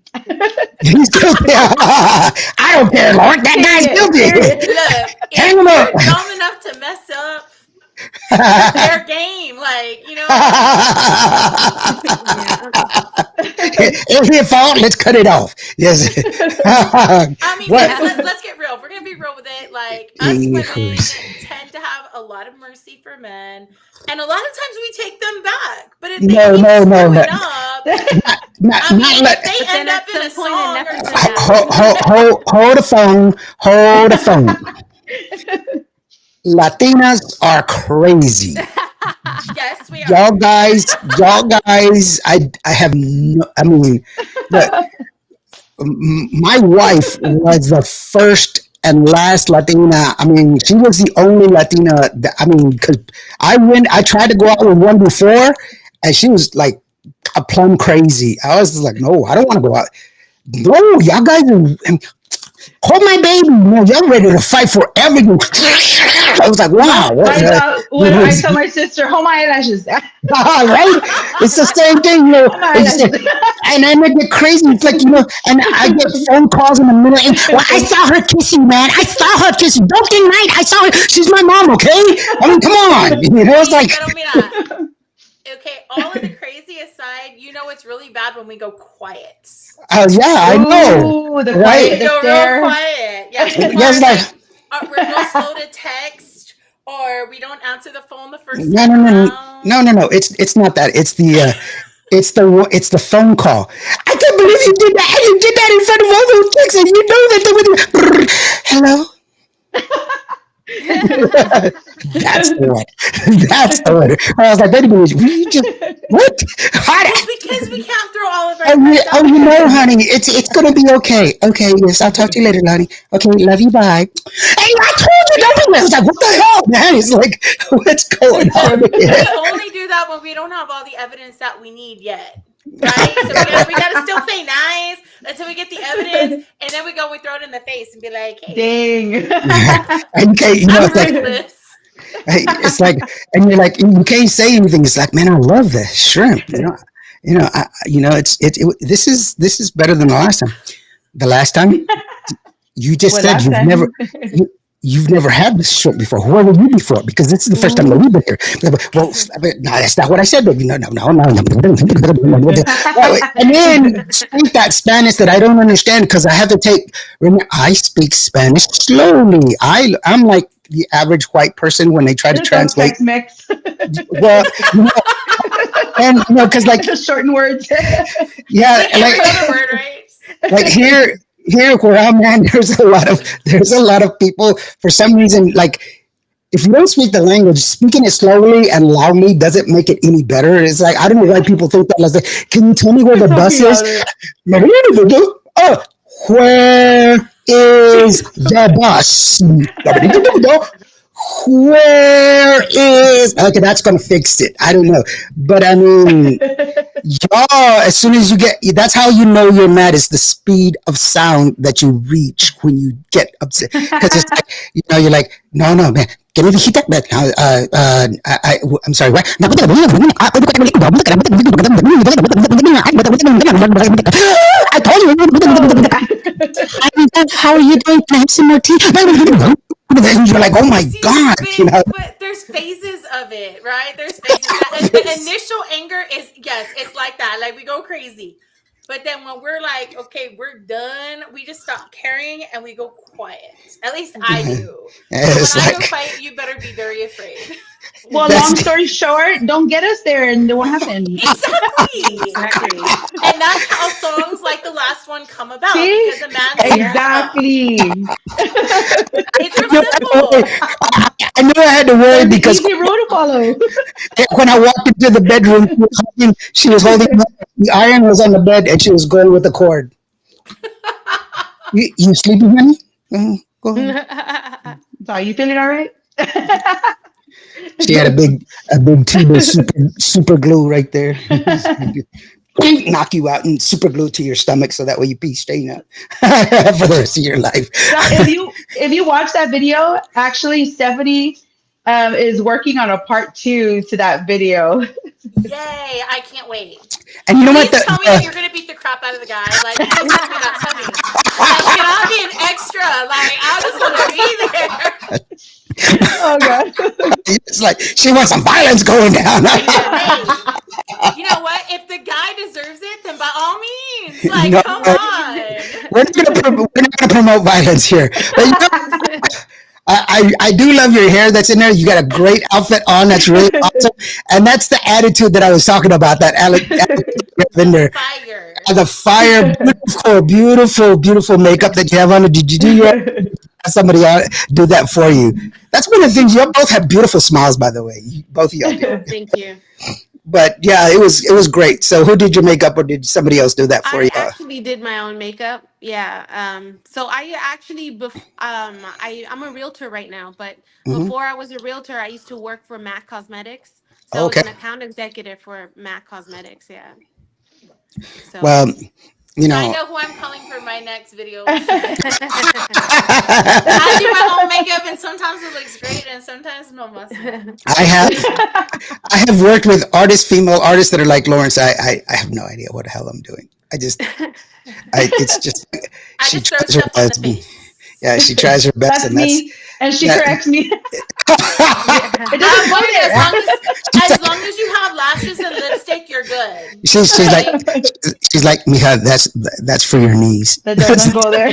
He's guilty. I don't care, Lord. That guy's guilty. Look, Hang him up. if you're dumb enough to mess up their game, If your fault, let's cut it off. Yes. I mean, let's get real. If we're gonna be real with it, us women tend to have a lot of mercy for men, and a lot of times we take them back. But if they keep screwing up, if they end up in a song hold the phone. Latinas are crazy. Yes, we are. Y'all guys, I have no, look, my wife was the first and last Latina. She was the only Latina because I tried to go out with one before and she was like a plum crazy. I was just like, no, I don't want to go out. No, y'all guys hold my baby. No, y'all ready to fight for everything. I was like, wow. What I tell my sister, hold my eyelashes. Right? It's the same thing, and then they get crazy. It's like, and I get phone calls in a minute. And, I saw her kissing, man. I saw her kissing. Don't get right. I saw her. She's my mom, okay? Come on. It's like. Okay, all of the crazy aside, it's really bad when we go quiet. Oh, yeah, I know. Ooh, the right? We go real quiet. Yeah, yes, we're real slow to text, or we don't answer the phone the first No. time. It's not that. It's the phone call. I can't believe you did that. You did that in front of all those chicks, and you know that they would. Hello. That's the one. I was like, wait a minute, we just what? Because we can't throw all of our honey, it's gonna be okay. Okay, yes, I'll talk to you later, Lonnie. Okay, love you, bye. Hey, I told you don't do this. I was like, what the hell, man? It's like, what's going on here? We only do that when we don't have all the evidence that we need yet. Right? So we gotta still play nice until we get the evidence, and then we throw it in the face and be like, hey. Dang. Okay, it's like, and you're like, you can't say anything. It's like, man, I love this shrimp. This is better than the last time. The last time you just said you've never had this shrimp before. Where were you before? Because this is the first time that we've been here. Well, no, that's not what I said, baby. No. And then speak that Spanish that I don't understand because I have to take. I speak Spanish slowly. I'm like the average white person when they try to translate. Mix. Well, and because shorten words. Yeah, like here where I'm at, there's a lot of people for some reason, like if you don't speak the language, speaking it slowly and loudly doesn't make it any better. It's like, I don't know why people think that. Like, can you tell me where the bus is? Oh, where is the bus? Where is okay? That's gonna fix it. I don't know, but y'all. As soon as you get, that's how you know you're mad. Is the speed of sound that you reach when you get upset. Because it's like you're like, no, man. Give me the heat back. I'm sorry. What? I told you. How are you doing? Can I have some more tea? You're like, oh my God. But there's phases of it, right? There's phases. The initial anger is, yes, it's like that. Like we go crazy. But then when we're like, okay, we're done, we just stop caring and we go quiet. At least I do. So when I go quiet, you better be very afraid. Well, long story short, don't get us there and it won't happen. Exactly. And that's how songs like the last one come about. See? Because a man Exactly. It's real simple. I knew I had to worry because easy rule to follow. when I walked into the bedroom, she was holding the iron was on the bed and she was going with the cord. You sleeping, honey? Go ahead. So are you feeling all right? She had a big tube of super glue right there. Knock you out and super glue to your stomach so that way you pee straight up for the rest of your life. If you watch that video, actually Stephanie is working on a part 2 to that video. Yay! I can't wait. And you know what? Tell me that you're gonna beat the crap out of the guy. Like, please tell me that's coming. Like, can I be an extra? Like, I just want to be there. Oh god! It's like she wants some violence going down. Hey, you know what? If the guy deserves it, then by all means, like, No, come on. We're not gonna promote violence here. But you know, I do love your hair that's in there. You got a great outfit on. That's really awesome. And that's the attitude that I was talking about. That Alex in there. Fire. The fire, beautiful makeup that you have on. Did you do your somebody do that for you? That's one of the things. You both have beautiful smiles, by the way. Both of y'all do. Thank you. But yeah, it was great. So who did your makeup, or did somebody else do that for you? I actually did my own makeup. Yeah. So I actually, I'm a realtor right now, but before I was a realtor, I used to work for MAC Cosmetics. So I was an account executive for MAC Cosmetics. Yeah. So. Well, you know. I know who I'm calling for my next video. I do my own makeup, and sometimes it looks great, and sometimes no muscle. I have worked with female artists that are like Lawrence. I have no idea what the hell I'm doing. It's just she tries her best. Yeah, she tries her best, and me, and she corrects me. As long as you have lashes and lipstick, you're good. She's like, Mija, that's for your knees. That doesn't go there.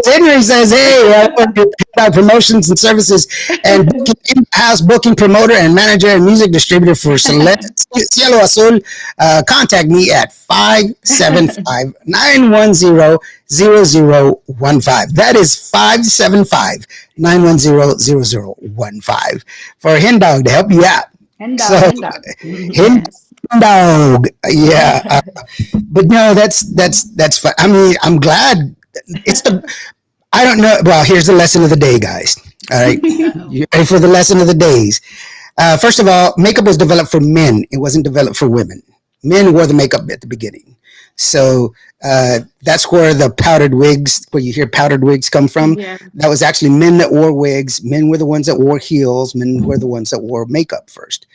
Henry says, hey, I work at promotions and services and in-house booking promoter and manager and music distributor for Cielo Azul. Contact me at 575-910-0015. That is 575-910-0015 for Hen Dog to help you out. Hen Dog. Yeah. But no, that's fun. I mean, I'm glad I don't know. Well, here's the lesson of the day, guys. All right. You ready for the lesson of the days? First of all, makeup was developed for men. It wasn't developed for women. Men wore the makeup at the beginning. So that's where the powdered wigs, where you hear powdered wigs come from. Yeah. That was actually men that wore wigs. Men were the ones that wore heels. Men were the ones that wore makeup first.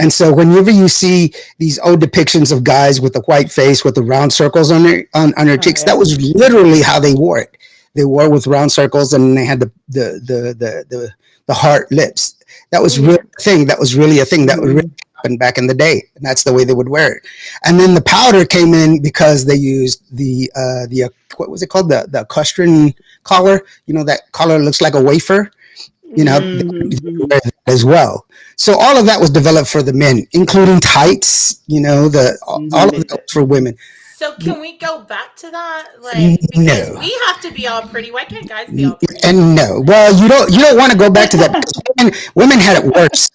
And so whenever you see these old depictions of guys with the white face with the round circles on their cheeks, that was literally how they wore it. They wore with round circles, and they had the heart lips. That was really a thing. That was really a thing that would really happen back in the day, and that's the way they would wear it. And then the powder came in because they used the what was it called, the equestrian collar. You know, that collar looks like a wafer. You know, as well. So all of that was developed for the men, including tights. You know, all of that for women. So can we go back to that? Like, because we have to be all pretty. Why can't guys be all pretty? And no, well, you don't want to go back to that. Women had it worse.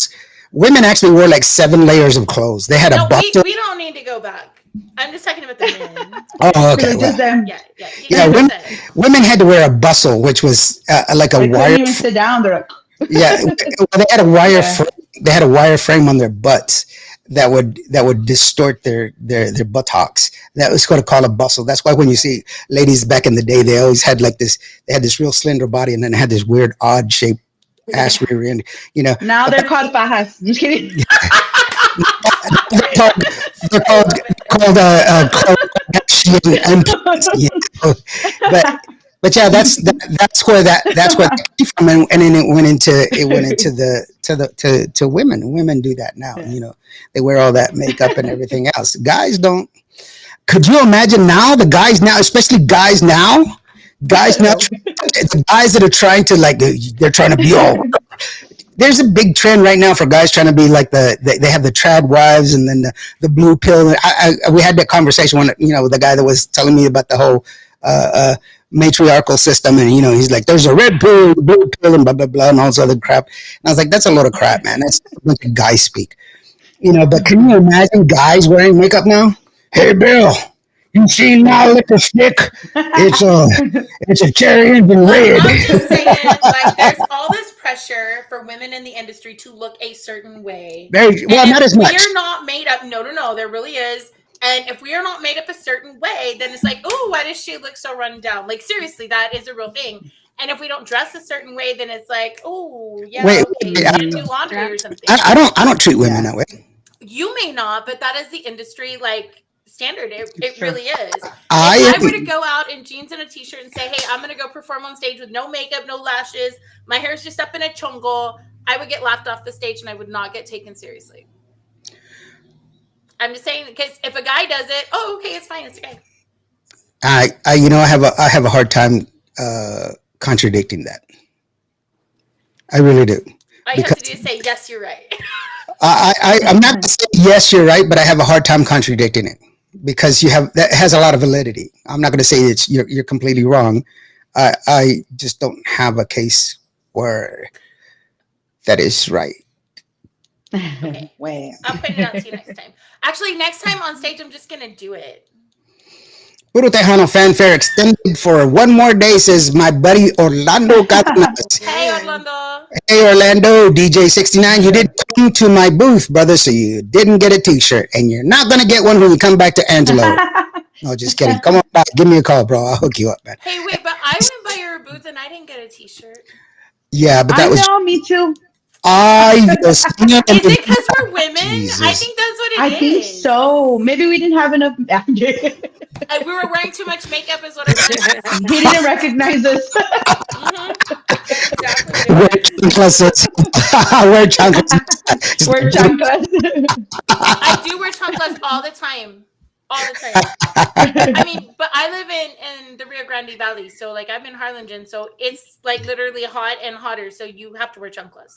Women actually wore like 7 layers of clothes. They had a bustle. We don't need to go back. I'm just talking about the men. Oh, okay. Well, yeah. Women had to wear a bustle, which was like a wire. They couldn't even sit down. They're like, yeah, they had a wire. They had a wire frame on their butts that would distort their buttocks. That was what called a bustle. That's why when you see ladies back in the day, they always had like this. They had this real slender body, and then they had this weird odd shaped ass rear end. You know. Now they're called fajas. I'm just kidding. They're called but yeah, that's where that came from, and then it went into women. Women do that now. You know, they wear all that makeup and everything else. Guys don't. Could you imagine now? The guys now, especially guys now, Guys now, the guys that are trying to like, they're trying to be all. There's a big trend right now for guys trying to be like they have the trad wives and then the blue pill. We had that conversation when, with the guy that was telling me about the whole matriarchal system, and he's like, there's a red pill, blue pill, and blah blah blah, and all this other crap. And I was like, that's a load of crap, man. That's a bunch of guy speak, But can you imagine guys wearing makeup now? Hey, Bill, you seen my lipstick? It's a cherry engine red. I'm just saying, like, there's all this pressure for women in the industry to look a certain way. Not as much. We're not made up. No, there really is. And if we are not made up a certain way, then it's like, oh, why does she look so run down? Like, seriously, that is a real thing. And if we don't dress a certain way, then it's like, oh, yeah, wait, you didn't do laundry or something. I don't treat women that way. You may not, but that is the industry, like, standard. It really is. If I were to go out in jeans and a t-shirt and say, hey, I'm going to go perform on stage with no makeup, no lashes, my hair's just up in a chongo, I would get laughed off the stage and I would not get taken seriously. I'm just saying, because if a guy does it, oh, okay, it's fine, it's okay. I have a hard time contradicting that. I really do. All you have to do is say, yes, you're right. I'm not going to say yes, you're right, but I have a hard time contradicting it because that has a lot of validity. I'm not going to say you're completely wrong. I just don't have a case where that is right. Okay. Wait. I'll point it out to you next time. Actually, next time on stage, I'm just going to do it. Qvo Tejano fanfare extended for one more day, says my buddy Orlando Cardenas. Hey, Orlando. Hey, Orlando, DJ 69. You did come to my booth, brother, so you didn't get a t-shirt. And you're not going to get one when you come back to Angelo. No, just kidding. Come on back. Give me a call, bro. I'll hook you up, man. Hey, wait, but I went by your booth and I didn't get a t-shirt. Yeah, but that was... me too. Is it because we're women? Jesus. I think that's what it is. I think so. Maybe we didn't have enough. We were wearing too much makeup is what it was. He didn't recognize us. Exactly. Wear chanclas. We're chanclas. I do wear chanclas all the time. All the time. I mean, but I live in the Rio Grande Valley. So, like, I'm in Harlingen. So, it's, like, literally hot and hotter. So, you have to wear chanclas.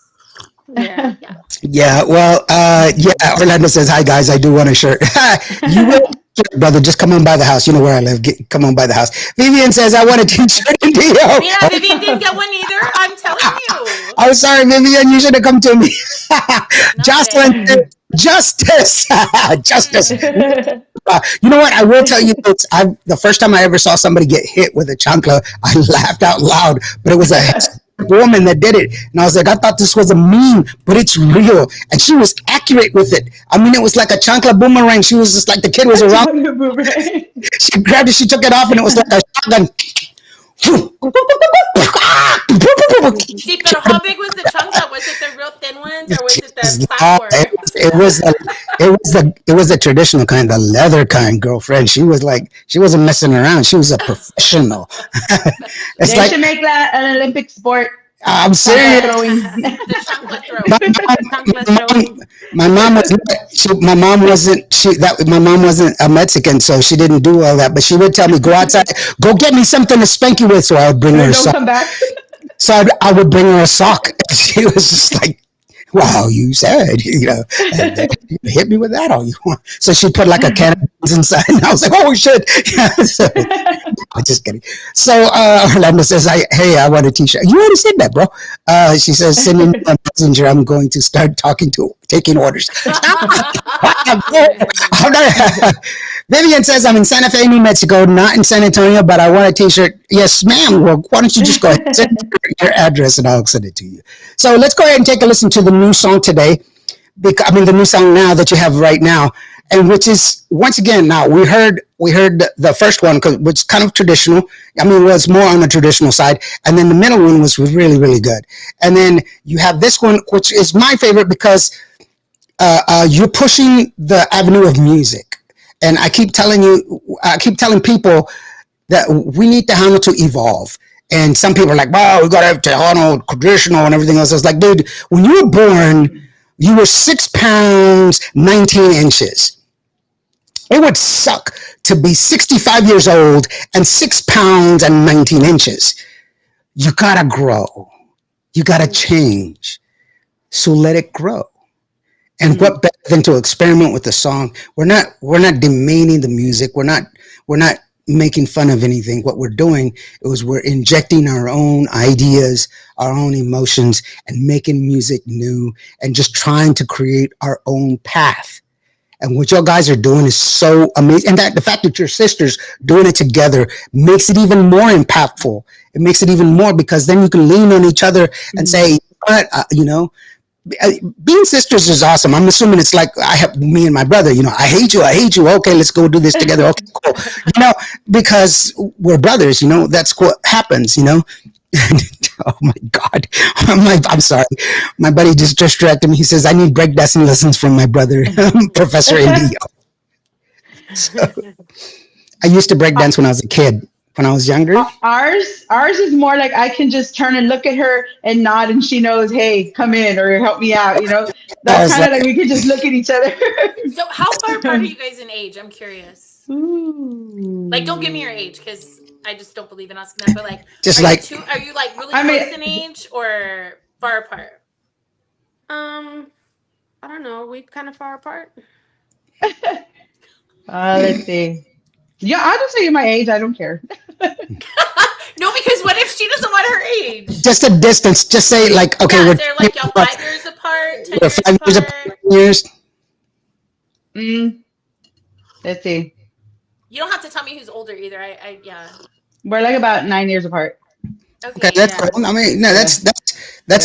Yeah. Well, Orlando says, hi, guys. I do want a shirt. You will, brother. Just come on by the house. You know where I live. Come on by the house. Vivian says, I want a t-shirt. Yeah, Vivian didn't get one either. I'm telling you. I'm sorry, Vivian. You should have come to me. Jocelyn, justice. Justice. You know what? I will tell you this. The first time I ever saw somebody get hit with a chancla, I laughed out loud, but it was a woman that did it. And I was like, I thought this was a meme, but it's real. And she was accurate with it. I mean, it was like a chancla boomerang. She was just like, the kid was around. She grabbed it, she took it off, and it was like a shotgun. See, but how big was the chancla? Was it the real thin ones, or was it the platform? It was the traditional kind, the leather kind, girlfriend. She wasn't messing around. She was a professional. They should make that an Olympic sport. I'm serious. The chancla throw. My mom wasn't a Mexican, so she didn't do all that. But she would tell me, go outside, go get me something to spank you with. So I would bring her a sock. So I would bring her a sock. She was just like, wow, you said, and hit me with that all you want. So she put like a can of beans inside, and I was like, oh shit. So, I'm just kidding. So Orlando says, hey, I want a t-shirt. You already said that, bro. She says, send me a messenger. I'm going to start taking orders. Vivian says, I'm in Santa Fe, New Mexico, not in San Antonio, but I want a t-shirt. Yes, ma'am. Well, why don't you just go ahead and send your address and I'll send it to you. So let's go ahead and take a listen to the new song today. The new song now that you have right now. And which is, once again, now we heard the first one, which is kind of traditional. I mean, it was more on the traditional side. And then the middle one was really, really good. And then you have this one, which is my favorite because you're pushing the avenue of music. And I keep telling people that we need Tejano to evolve. And some people are like, wow, we got to have Tejano traditional and everything else. I was like, dude, when you were born, you were 6 pounds, 19 inches. It would suck to be 65 years old and 6 pounds and 19 inches. You gotta grow. You gotta change. So let it grow. And what better than to experiment with the song? We're not demeaning the music. We're not making fun of anything. What we're doing is we're injecting our own ideas, our own emotions, and making music new and just trying to create our own path. And what you guys are doing is so amazing. And that the fact that your sisters doing it together makes it even more impactful. It makes it even more, because then you can lean on each other and say, being sisters is awesome. I'm assuming it's like I have me and my brother, I hate you. Okay, let's go do this together. Okay, cool. Because we're brothers, that's what happens, Oh my God. I'm sorry. My buddy just distracted me. He says, I need breakdancing lessons from my brother, Professor Indy. So, I used to breakdance when I was a kid. When I was younger, ours is more like I can just turn and look at her and nod, and she knows, hey, come in or help me out. That's kind of like we can just look at each other. So, how far apart are you guys in age? I'm curious. Like, don't give me your age, because I just don't believe in asking that. But like, are you like really close in age or far apart? I don't know. We kind of far apart. Let's see. Yeah, I'll just tell you my age. I don't care. No, because what if she doesn't want her age? Just a distance. Just say like, okay, we're like y'all 5 years apart, 10 we're 5 years apart. Years. Let's see. You don't have to tell me who's older either. I We're like about 9 years apart. Okay, that's cool. I mean, no, that's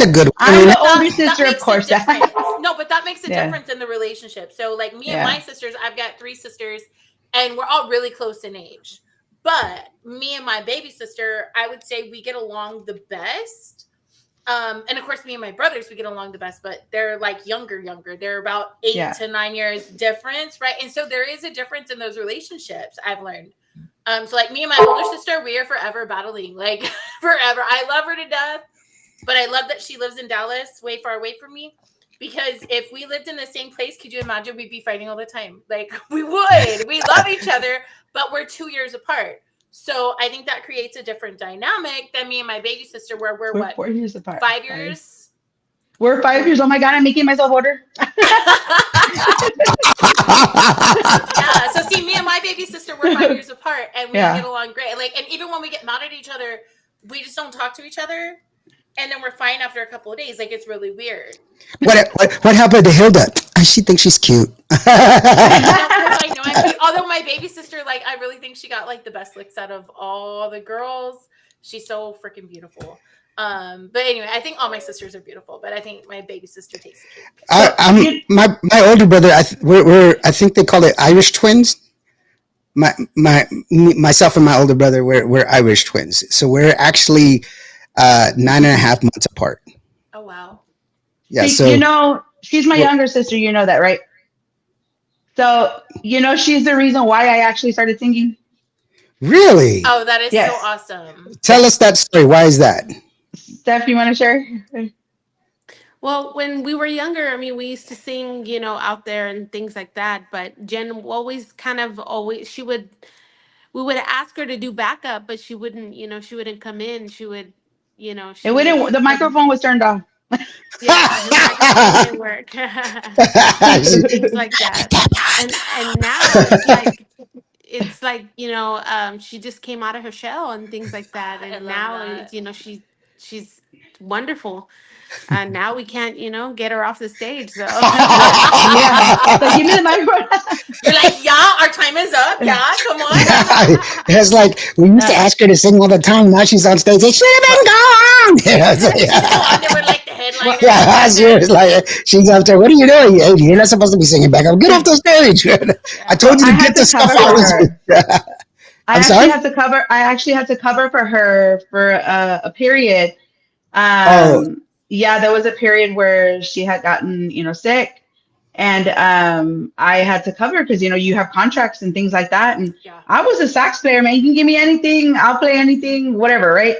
a good one. I'm the older sister, of course. No, but that makes a difference in the relationship. So, like me and my sisters, I've got 3 sisters. And we're all really close in age. But me and my baby sister, I would say we get along the best. And of course, me and my brothers, we get along the best, but they're like younger. They're about 8 to 9 years difference, right? And so there is a difference in those relationships, I've learned. So like me and my older sister, we are forever battling, like forever. I love her to death, but I love that she lives in Dallas, way far away from me. Because if we lived in the same place, could you imagine we'd be fighting all the time? Like, we would. We love each other, but we're 2 years apart. So I think that creates a different dynamic than me and my baby sister, where we're what? 4 years apart. 5 years? We're 5 years. Oh my God, I'm making myself older. Yeah. So see, me and my baby sister, we're 5 years apart, and we get along great. Like, and even when we get mad at each other, we just don't talk to each other. And then we're fine after a couple of days. Like, it's really weird. What happened to Hilda? She thinks she's cute. I know I'm cute. Although my baby sister, like, I really think she got like the best licks out of all the girls. She's so freaking beautiful. But anyway, I think all my sisters are beautiful, but I think my baby sister takes the cake. My older brother, I think they call it Irish twins. Myself and my older brother, we're Irish twins. So we're actually 9.5 months apart. Oh wow. Yeah. So she's my younger sister, you know that, right? So she's the reason why I actually started singing. Really? Oh, that is so awesome. Tell us that story. Why is that? Steph, you want to share? Well, when we were younger, I mean, we used to sing, out there and things like that. But Jen always we would ask her to do backup, but she wouldn't, she wouldn't come in. She would, the microphone was turned off. Yeah, the microphone didn't work. Things like that. And now it's like, she just came out of her shell and things like that. And now, she's wonderful. And now we can't, get her off the stage. So So give me the microphone. You're like, our time is up. Yeah, come on. It's like we used to ask her to sing all the time. Now she's on stage. It should have been gone. We're like the headliner. She's up there. What are you doing? Hey, you're not supposed to be singing back up. Get off the stage. I told you to get the stuff out. I actually had to cover for her for a period. Yeah, there was a period where she had gotten, sick, and I had to cover because, you have contracts and things like that. And I was a sax player, man. You can give me anything. I'll play anything, whatever, right?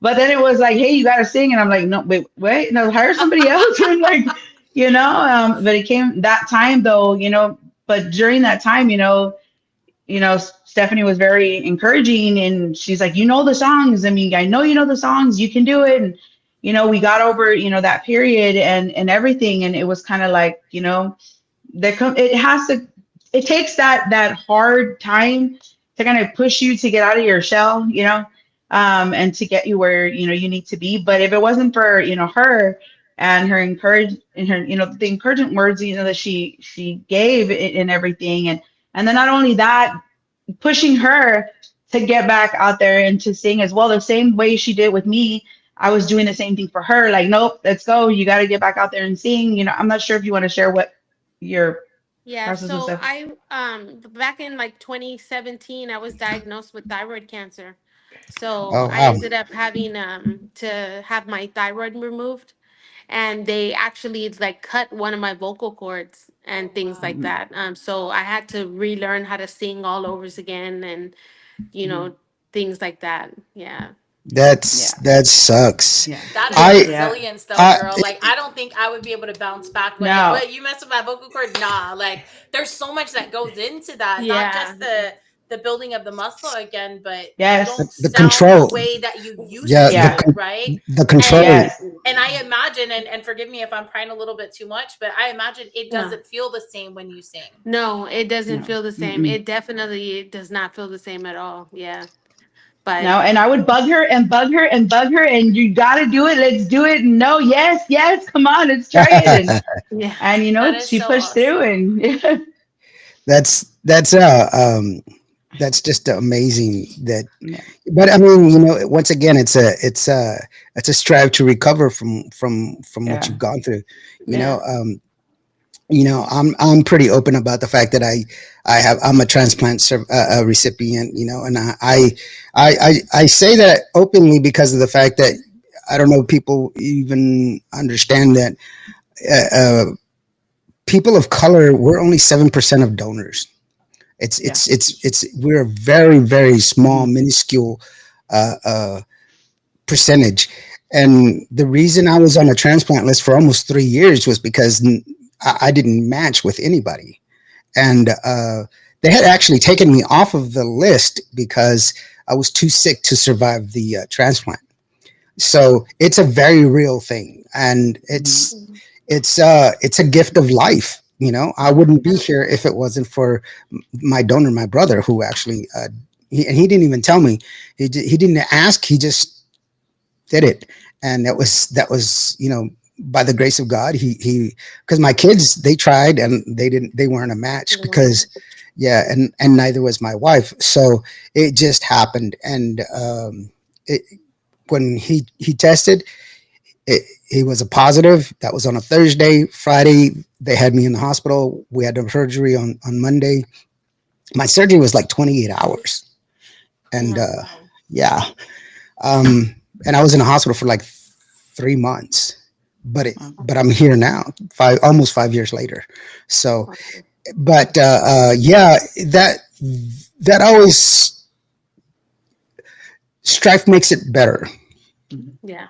But then it was like, hey, you got to sing. And I'm like, no, hire somebody else. And like, but it came that time though, but but during that time, Stephanie was very encouraging, and she's like, the songs. I mean, I know you know the songs. You can do it. And we got over that period and everything, and it was kind of like it takes that hard time to kind of push you to get out of your shell, and to get you where you need to be. But if it wasn't for her and her the encouragement words that she gave and everything, and then not only that, pushing her to get back out there and to sing as well, the same way she did with me. I was doing the same thing for her. Like, nope, let's go. You got to get back out there and sing. I'm not sure if you want to share what your process and so stuff. I back in like 2017, I was diagnosed with thyroid cancer. So I ended up having to have my thyroid removed, and they actually like cut one of my vocal cords and things like that. So I had to relearn how to sing all over again, and things like that. Yeah. That sucks. Yeah. That is resilience, though, girl. Like, I don't think I would be able to bounce back. But you mess with my vocal cord, nah. Like, there's so much that goes into that. Yeah. Not just the building of the muscle again, but the control, the way that you used to, right? The control. And I imagine, and forgive me if I'm crying a little bit too much, but I imagine it doesn't feel the same when you sing. No, it doesn't feel the same. Mm-hmm. It definitely does not feel the same at all. Yeah. But no, and I would bug her, and you got to do it. Let's do it. No, yes, come on, let's try it. And she pushed through, and that's just amazing. But I mean, once again, it's a strive to recover from what you've gone through. I'm pretty open about the fact that I'm a transplant recipient, and I say that openly because of the fact that I don't know if people even understand that people of color, we're only 7% of donors. We're a very, very small, minuscule percentage. And the reason I was on a transplant list for almost 3 years was because I didn't match with anybody. And they had actually taken me off of the list because I was too sick to survive the transplant. So it's a very real thing. And it's a gift of life. I wouldn't be here if it wasn't for my donor, my brother, who actually, he didn't even tell me. He didn't ask. He just did it. And that was, by the grace of God, because my kids, they tried and they weren't a match because, and neither was my wife. So it just happened. And when he tested, he was a positive. That was on a Thursday. Friday, they had me in the hospital. We had the surgery on Monday. My surgery was like 28 hours. And and I was in the hospital for like 3 months. But I'm here now, almost 5 years later. So, but that always, strife makes it better. Yeah.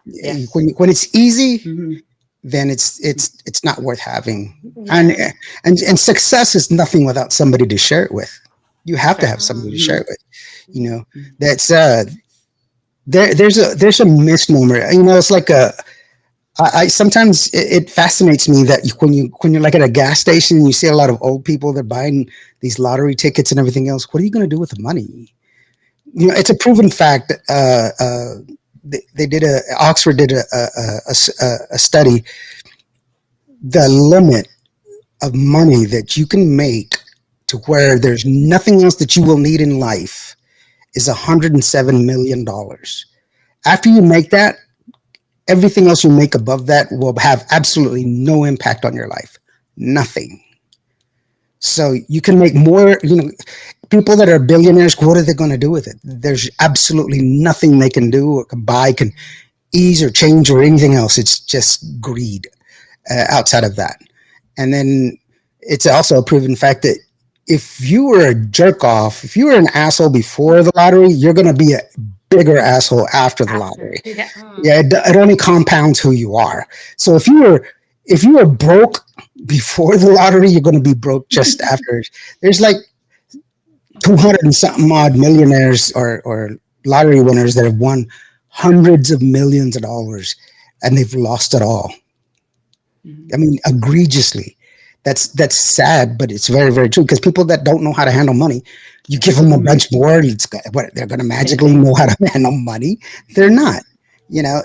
When it's easy, then it's not worth having. And success is nothing without somebody to share it with. You have to have somebody to share it with. That's there's a misnomer. It's like I sometimes it fascinates me that when you're like at a gas station and you see a lot of old people, they're buying these lottery tickets and everything else. What are you going to do with the money? It's a proven fact. Oxford did a study. The limit of money that you can make to where there's nothing else that you will need in life is $107 million. After you make that, everything else you make above that will have absolutely no impact on your life. Nothing. So you can make more, people that are billionaires, what are they going to do with it? There's absolutely nothing they can do or can buy, can ease or change or anything else. It's just greed outside of that. And then it's also a proven fact that if you were a jerk off, if you were an asshole before the lottery, you're going to be a bigger asshole after the lottery. It only compounds who you are. So if you were broke, before the lottery, you're going to be broke just after. There's like 200 and something odd millionaires or lottery winners that have won hundreds of millions of dollars and they've lost it all. I mean, egregiously. That's sad, but it's very, very true, because people that don't know how to handle money, you give them a bunch more, they're going to magically know how to handle money. They're not,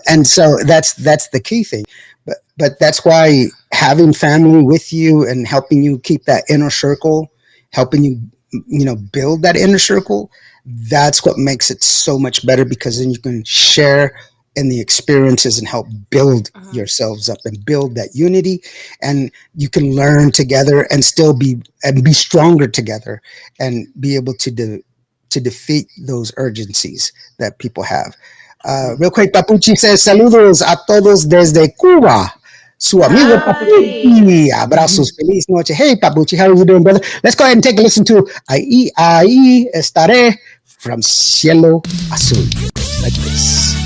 and so that's the key thing. But that's why having family with you and helping you keep that inner circle, helping you, build that inner circle, that's what makes it so much better, because then you can share in the experiences and help build yourselves up and build that unity, and you can learn together and still be stronger together and be able to defeat those urgencies that people have. Real quick, Papuchi says, saludos a todos desde Cuba. Su amigo Papuchi. Abrazos. Feliz noche. Hey, Papuchi, how are you doing, brother? Let's go ahead and take a listen to Ahí Estaré from Cielo Azul. Like this.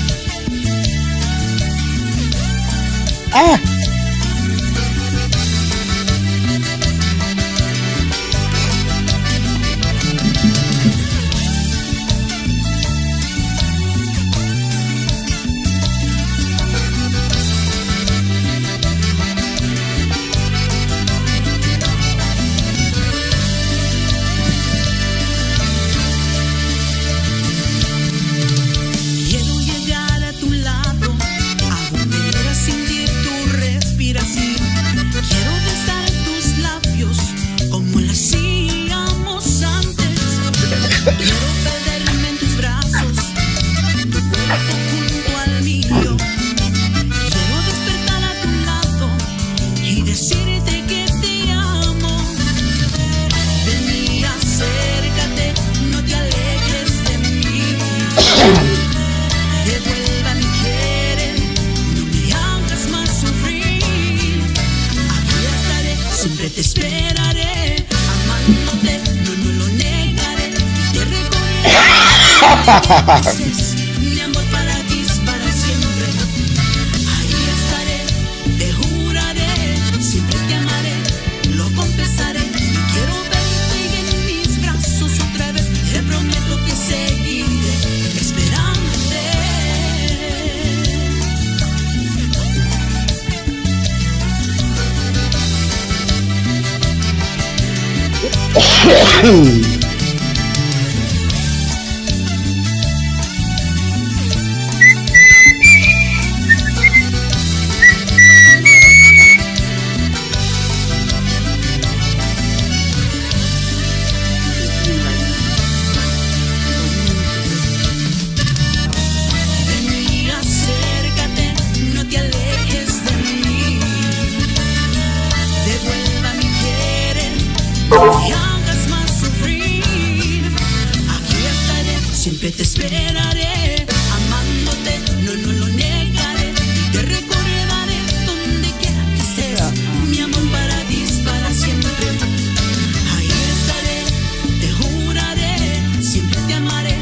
Mi amor para ti es para siempre. Ahí estaré, te juraré, siempre te amaré, lo confesaré. Quiero verte en mis brazos otra vez. Te prometo que seguiré esperándote. Siempre te esperaré, amándote, no lo negaré. Te recordaré donde quiera que estés. Mi amor para ti es para siempre. Ahí estaré, te juraré, siempre te amaré,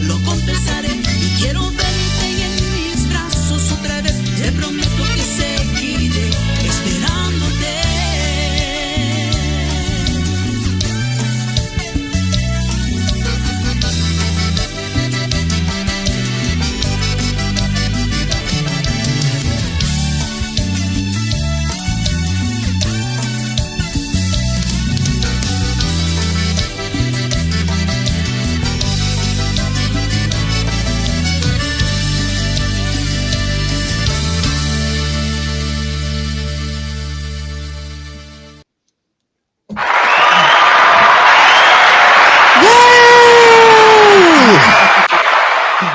lo confesaré. Y quiero verte en mis brazos otra vez. Te prometo que seguiré esperándote.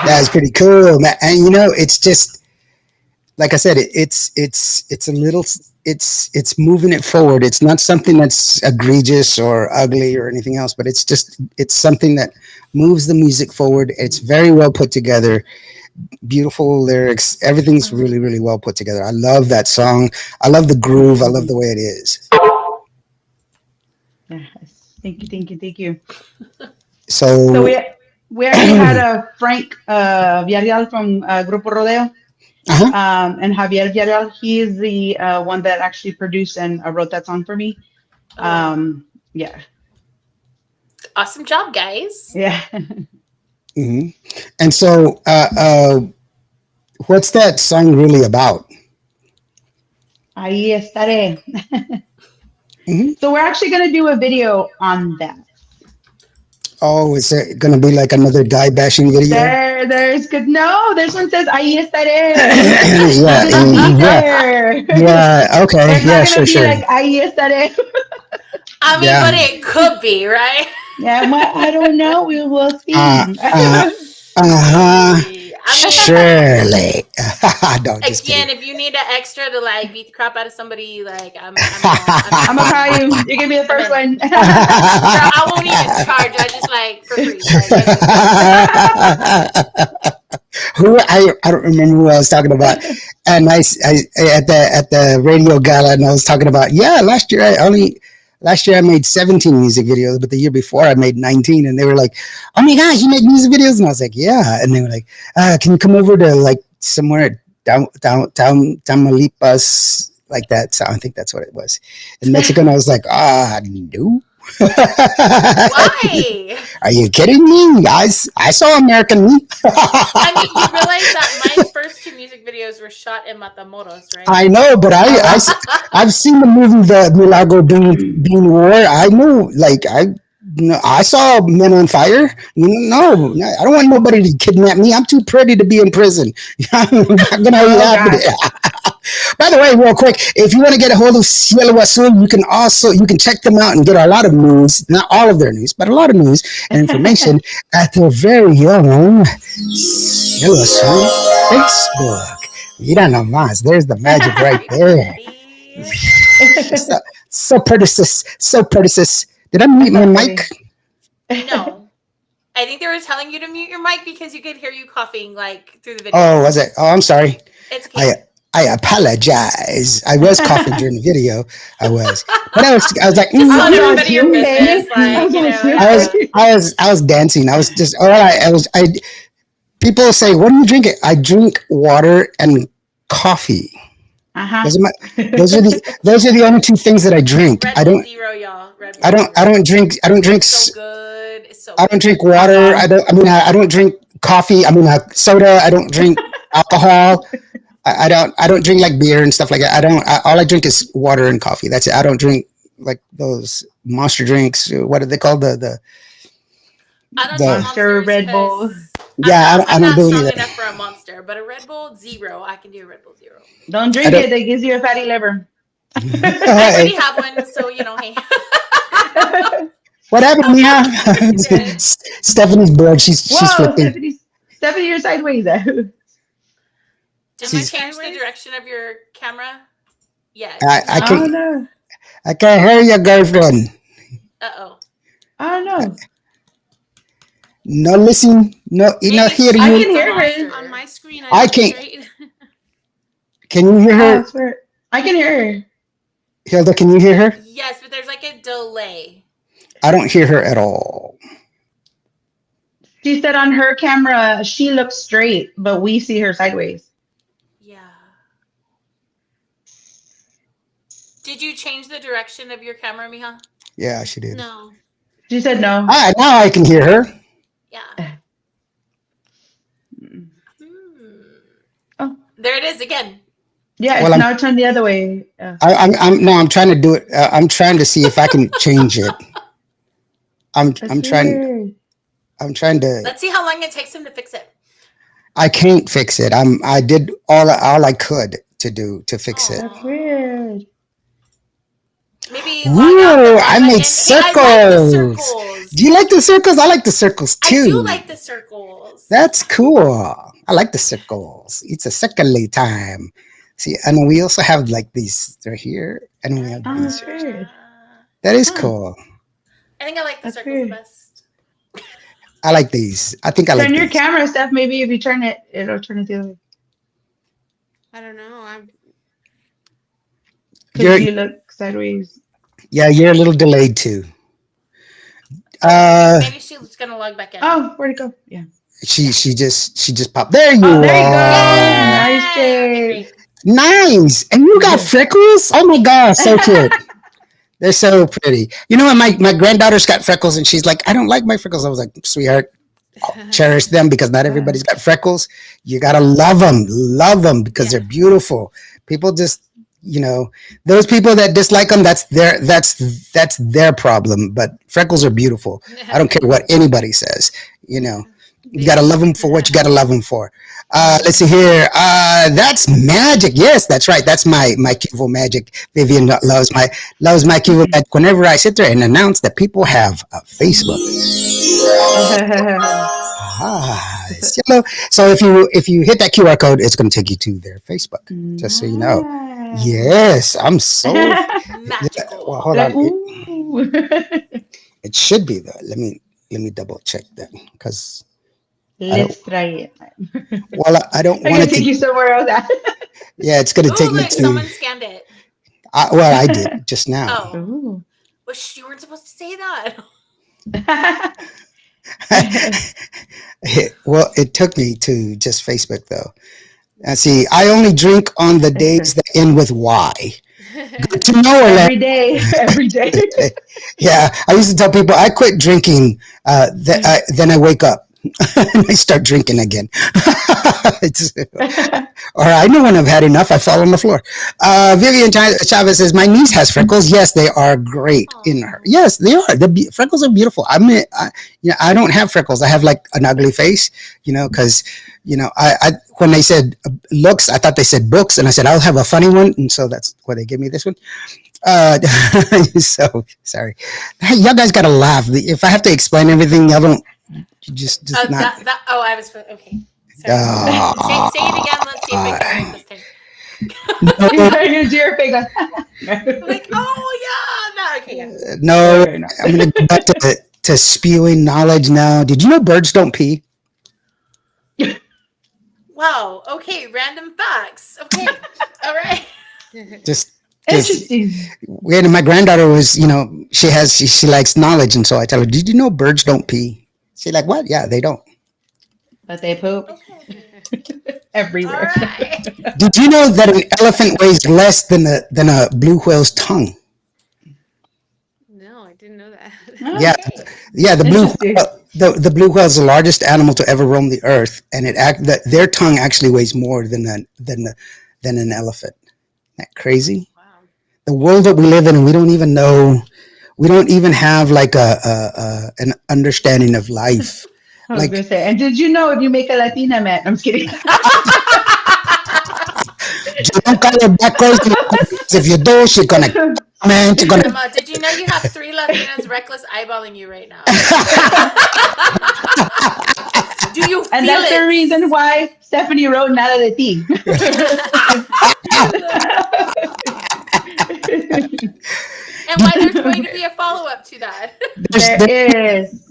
That's pretty cool, man. And it's just like I said, it's a little, it's moving it forward. It's not something that's egregious or ugly or anything else, but it's something that moves the music forward. It's very well put together, beautiful lyrics. Everything's really, really well put together. I love that song. I love the groove. I love the way it is. Yes. Thank you. So we actually had Frank Villarreal from Grupo Rodeo. And Javier Villarreal, he is the one that actually produced and wrote that song for me. Yeah. Awesome job, guys. Yeah. Mm-hmm. And so, what's that song really about? Ahí estaré. Mm-hmm. So we're actually going to do a video on that. Oh, is it going to be like another guy bashing video? There's good. No, this one says ahí estaré. Yeah. Okay. It's Yeah. not gonna Sure. be like ahí estaré. I mean, but it could be, right? Yeah. I don't know. We will see. Surely. No, just Again, kidding. if you need an extra to like beat the crap out of somebody, like I'm gonna call you. You give me the first one. Girl, I won't even charge. I just like for free. Who I don't remember who I was talking about, and I at the radio gala, and I was talking about last year I made 17 music videos, but the year before I made 19, and they were like, "Oh my gosh, you make music videos?" And I was like, "Yeah," and they were like, "Can you come over to like somewhere down Tamaulipas like that?" So I think that's what it was in Mexico. And I was like, no. Why? Are you kidding me? I saw American Me. I mean, you realize that my first 2 music videos were shot in Matamoros, right? I know, but I've seen the movie The Milagro Bean War. I know, I saw Men on Fire. No, I don't want nobody to kidnap me. I'm too pretty to be in prison. I'm not gonna happen. By the way, real quick, if you want to get a hold of Cielo Azul, you can check them out and get a lot of news, not all of their news, but a lot of news and information at their very own Cielo Azul Facebook. Mira nomás, there's the magic right there. So pretty, sis. Did I mute my mic? No. I think they were telling you to mute your mic because you could hear you coughing like through the video. Oh, was it? Oh, I'm sorry. It's okay. I apologize. I was coughing during the video. I was, but I was like, I was dancing. I was just, people say, what do you drink? I drink water and coffee. Those are the only 2 things that I drink. Red Bull Zero, y'all. I don't drink. It's so good. It's so I don't drink water. I don't drink coffee. Soda. I don't drink alcohol. I don't drink like beer and stuff like that. All I drink is water and coffee. That's it. I don't drink like those monster drinks. What are they called? I don't do Monster, Red Bull. Yeah, I don't do any of that. I'm not strong enough for a Monster, but a Red Bull Zero, I can do a Red Bull Zero. Don't drink it. That gives you a fatty liver. I already have one, so hey. What happened, Mia? Stephanie's bored. She's flipping. Stephanie, you're sideways. Did I change the direction of your camera? Yes. I can't hear your girlfriend. Uh-oh. I don't know. No listen. No, not hear you. I can hear her. On my screen, I can't. Can you hear her? I can hear her. Hilda, can you hear her? Yes, but there's like a delay. I don't hear her at all. She said on her camera, she looks straight, but we see her sideways. Yeah. Did you change the direction of your camera, Mija? Yeah, she did. No. She said no. Now I can hear her. Yeah. Oh, there it is again. Yeah, it's now turned the other way. I'm trying to do it. I'm trying to see if I can change it. I'm trying to. Let's see how long it takes him to fix it. I can't fix it. I did all I could to fix it. That's weird. Maybe I made circles. I like the circles. Do you like the circles? I like the circles too. I do like the circles. That's cool. I like the circles. It's a circle time. See, and we also have like these. They're here, and we have these. Weird. That is cool. I think I like the circles the best. I like these. I think I like. Turn your camera, Steph. Maybe if you turn it, it'll turn it the other way. I don't know. You look sideways. Yeah, you're a little delayed too. Maybe she's gonna log back in. Oh, where'd it go? Yeah. She just popped. There you Oh, there you go. are. Nice, Jay. Nice. And you got freckles? Oh my gosh, so cute. They're so pretty. You know, my granddaughter's got freckles, and she's like, I don't like my freckles. I was like, sweetheart, cherish them because not everybody's got freckles. You gotta love them because they're beautiful. People just, you know, those people that dislike them, that's their problem. But freckles are beautiful. I don't care what anybody says. You know, you gotta love them for what you gotta love them for. Let's see here. That's magic. Yes, that's right. That's my Qvo magic. Vivian loves my Qvo magic. Whenever I sit there and announce that people have a Facebook. Cielo. So if you hit that QR code, it's going to take you to their Facebook. Just so you know. Yes, I'm so magical. Well, hold on. It should be though. Let me double check that because. Let's try it. Well, I don't want to take you somewhere else. Yeah, it's going to take me to. Someone scanned it. Well, I did just now. Oh, well, you weren't supposed to say that. Well, it took me to just Facebook though. And see, I only drink on the days that end with Y. Good to know, every day. Yeah, I used to tell people I quit drinking. Then I wake up. And I start drinking again. Or I know when I've had enough, I fall on the floor. Vivian Chavez says, my niece has freckles. Yes, they are great in her. Yes, they are. The freckles are beautiful. I don't have freckles. I have like an ugly face, you know, because, you know, I when they said looks, I thought they said books. And I said, I'll have a funny one. And so that's why they give me this one. So sorry. Hey, y'all guys got to laugh. If I have to explain everything, y'all don't. Just not. I was okay. Say it again. Let's see if I can this time. You're gonna do your face like, oh yeah, okay, yeah. No, I'm gonna go back to spewing knowledge now. Did you know birds don't pee? Wow. Okay. Random facts. Okay. All right. Just interesting. And my granddaughter was, you know, she likes knowledge, and so I tell her, did you know birds don't pee? She's like, what? Yeah, they don't. But they poop everywhere. Right. Did you know that an elephant weighs less than a blue whale's tongue? No, I didn't know that. Yeah. The blue whale is the largest animal to ever roam the earth, and their tongue actually weighs more than an elephant. Isn't that crazy? Wow. The world that we live in, we don't even know. We don't even have like an understanding of life. I was gonna say, and did you know if you make a Latina man? I'm just kidding. Don't call her backwards. If you do, she's gonna. Man, she's gonna. Did you know you have 3 Latinas reckless eyeballing you right now? Do you? And that's the reason why Stephanie wrote "Nada de ti." And why there's going to be a follow-up to that.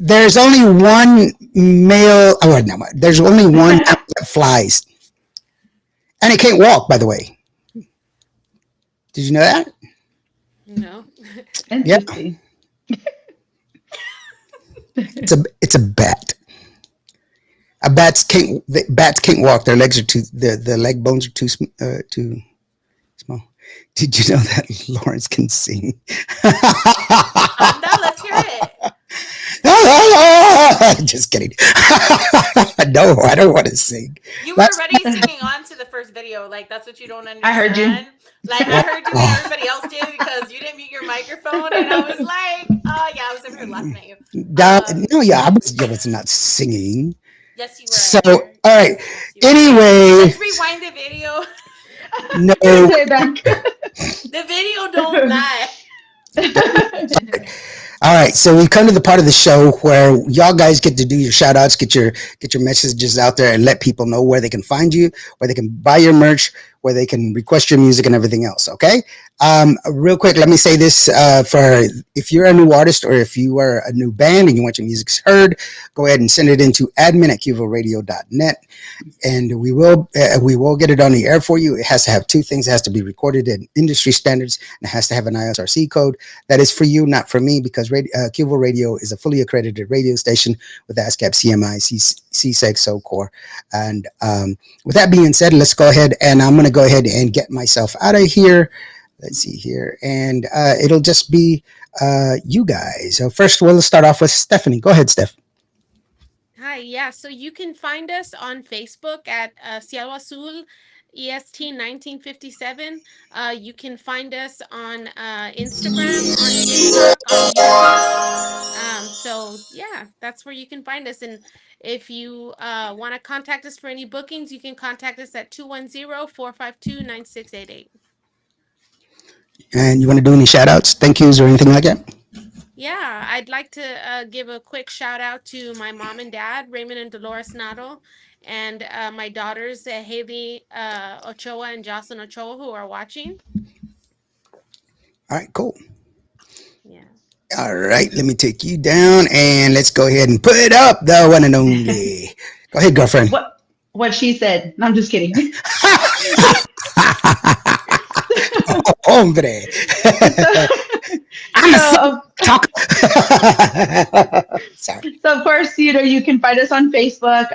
There's only one male. Oh, no, there's only one that flies. And it can't walk, by the way. Did you know that? No. Yeah. It's a bat. Bats can't walk. Their legs are the leg bones are too small. Did you know that Lawrence can sing? No, let's hear it. Just kidding. No, I don't want to sing. You were already singing on to the first video. Like, that's what you don't understand. I heard you. Like, I heard you and everybody else did because you didn't mute your microphone. And I was like, oh, yeah, I was over here laughing at you. I was not singing. Yes, you were. So, all right. Anyway. Let's rewind the video. No. The video don't lie. All right, so we've come to the part of the show where y'all guys get to do your shout outs, get your messages out there and let people know where they can find you, where they can buy your merch, where they can request your music and everything else. Okay. Real quick, let me say this for if you're a new artist or if you are a new band and you want your music heard, go ahead and send it into admin@qvoradio.net, and we will get it on the air for you. It has to have two things. It has to be recorded in industry standards, and it has to have an ISRC code. That is for you, not for me, because Qvo Radio is a fully accredited radio station with ASCAP, CMI, CSEG, SOCOR. And with that being said, let's go ahead, and I'm going to go ahead and get myself out of here. Let's see here. And it'll just be you guys. So first, we'll start off with Stephanie. Go ahead, Steph. Hi, yeah. So you can find us on Facebook at Cielo Azul EST 1957. You can find us on Instagram, on TikTok, on YouTube. So yeah, that's where you can find us. And if you want to contact us for any bookings, you can contact us at 210-452-9688. And you want to do any shout outs, thank yous, or anything like that? Yeah, I'd like to give a quick shout out to my mom and dad, Raymond and Dolores Nato, and my daughters, Haley Ochoa and Jocelyn Ochoa, who are watching. All right, cool. Yeah. All right, let me take you down and let's go ahead and put up the one and only. Go ahead, girlfriend. What she said. No, I'm just kidding. Hombre. I'm a talk. Sorry. So of course, you can find us on Facebook.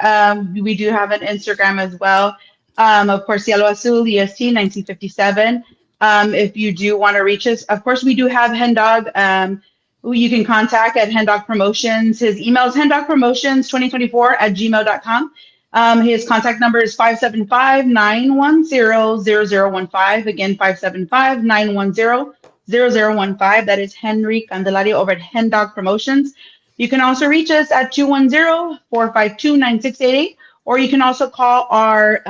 We do have an Instagram as well. Of course, Cielo Azul EST 1957. If you do want to reach us, of course, we do have Hendog, who you can contact at Hendog Promotions. His email is hendogpromotions2024@gmail.com. His contact number is 575-910-0015. Again, 575-910-0015. That is Henry Candelario over at Hendog Promotions. You can also reach us at 210-452-9688, or you can also call our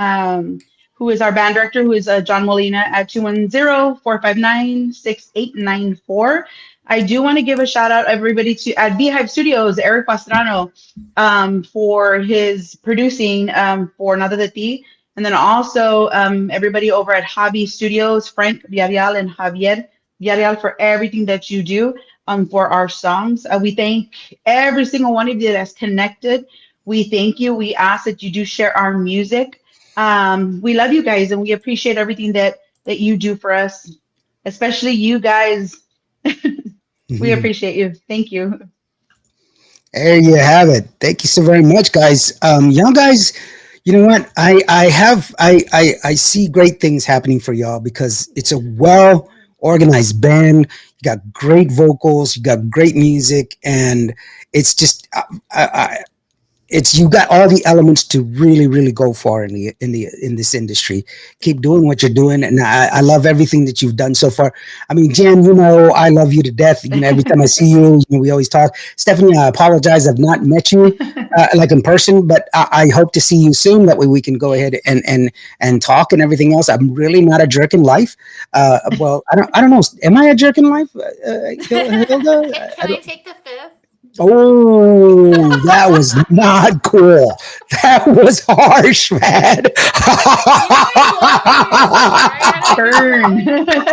who is our band director, who is John Molina, at 210-459-6894. I do want to give a shout out everybody at Beehive Studios, Eric Pastrano, for his producing for Nada de Ti. And then also everybody over at Hobby Studios, Frank Villarreal and Javier Villarreal, for everything that you do for our songs. We thank every single one of you that's connected. We thank you. We ask that you do share our music. We love you guys, and we appreciate everything that you do for us, especially you guys. We appreciate you. Thank you. There you have it. Thank you so very much, guys. Young guys, you know what? I see great things happening for y'all because it's a well organized band. You got great vocals, you got great music, and it's just you got all the elements to really, really go far in this industry. Keep doing what you're doing, and I love everything that you've done so far. I mean, Jen, I love you to death. Every time I see you, we always talk. Stephanie, I apologize, I've not met you like in person, but I hope to see you soon. That way we can go ahead and talk and everything else. I'm really not a jerk in life. Well, I don't know. Am I a jerk in life, Hilda? Can I take the fifth? Oh, that was not cool. That was harsh, man. Burn.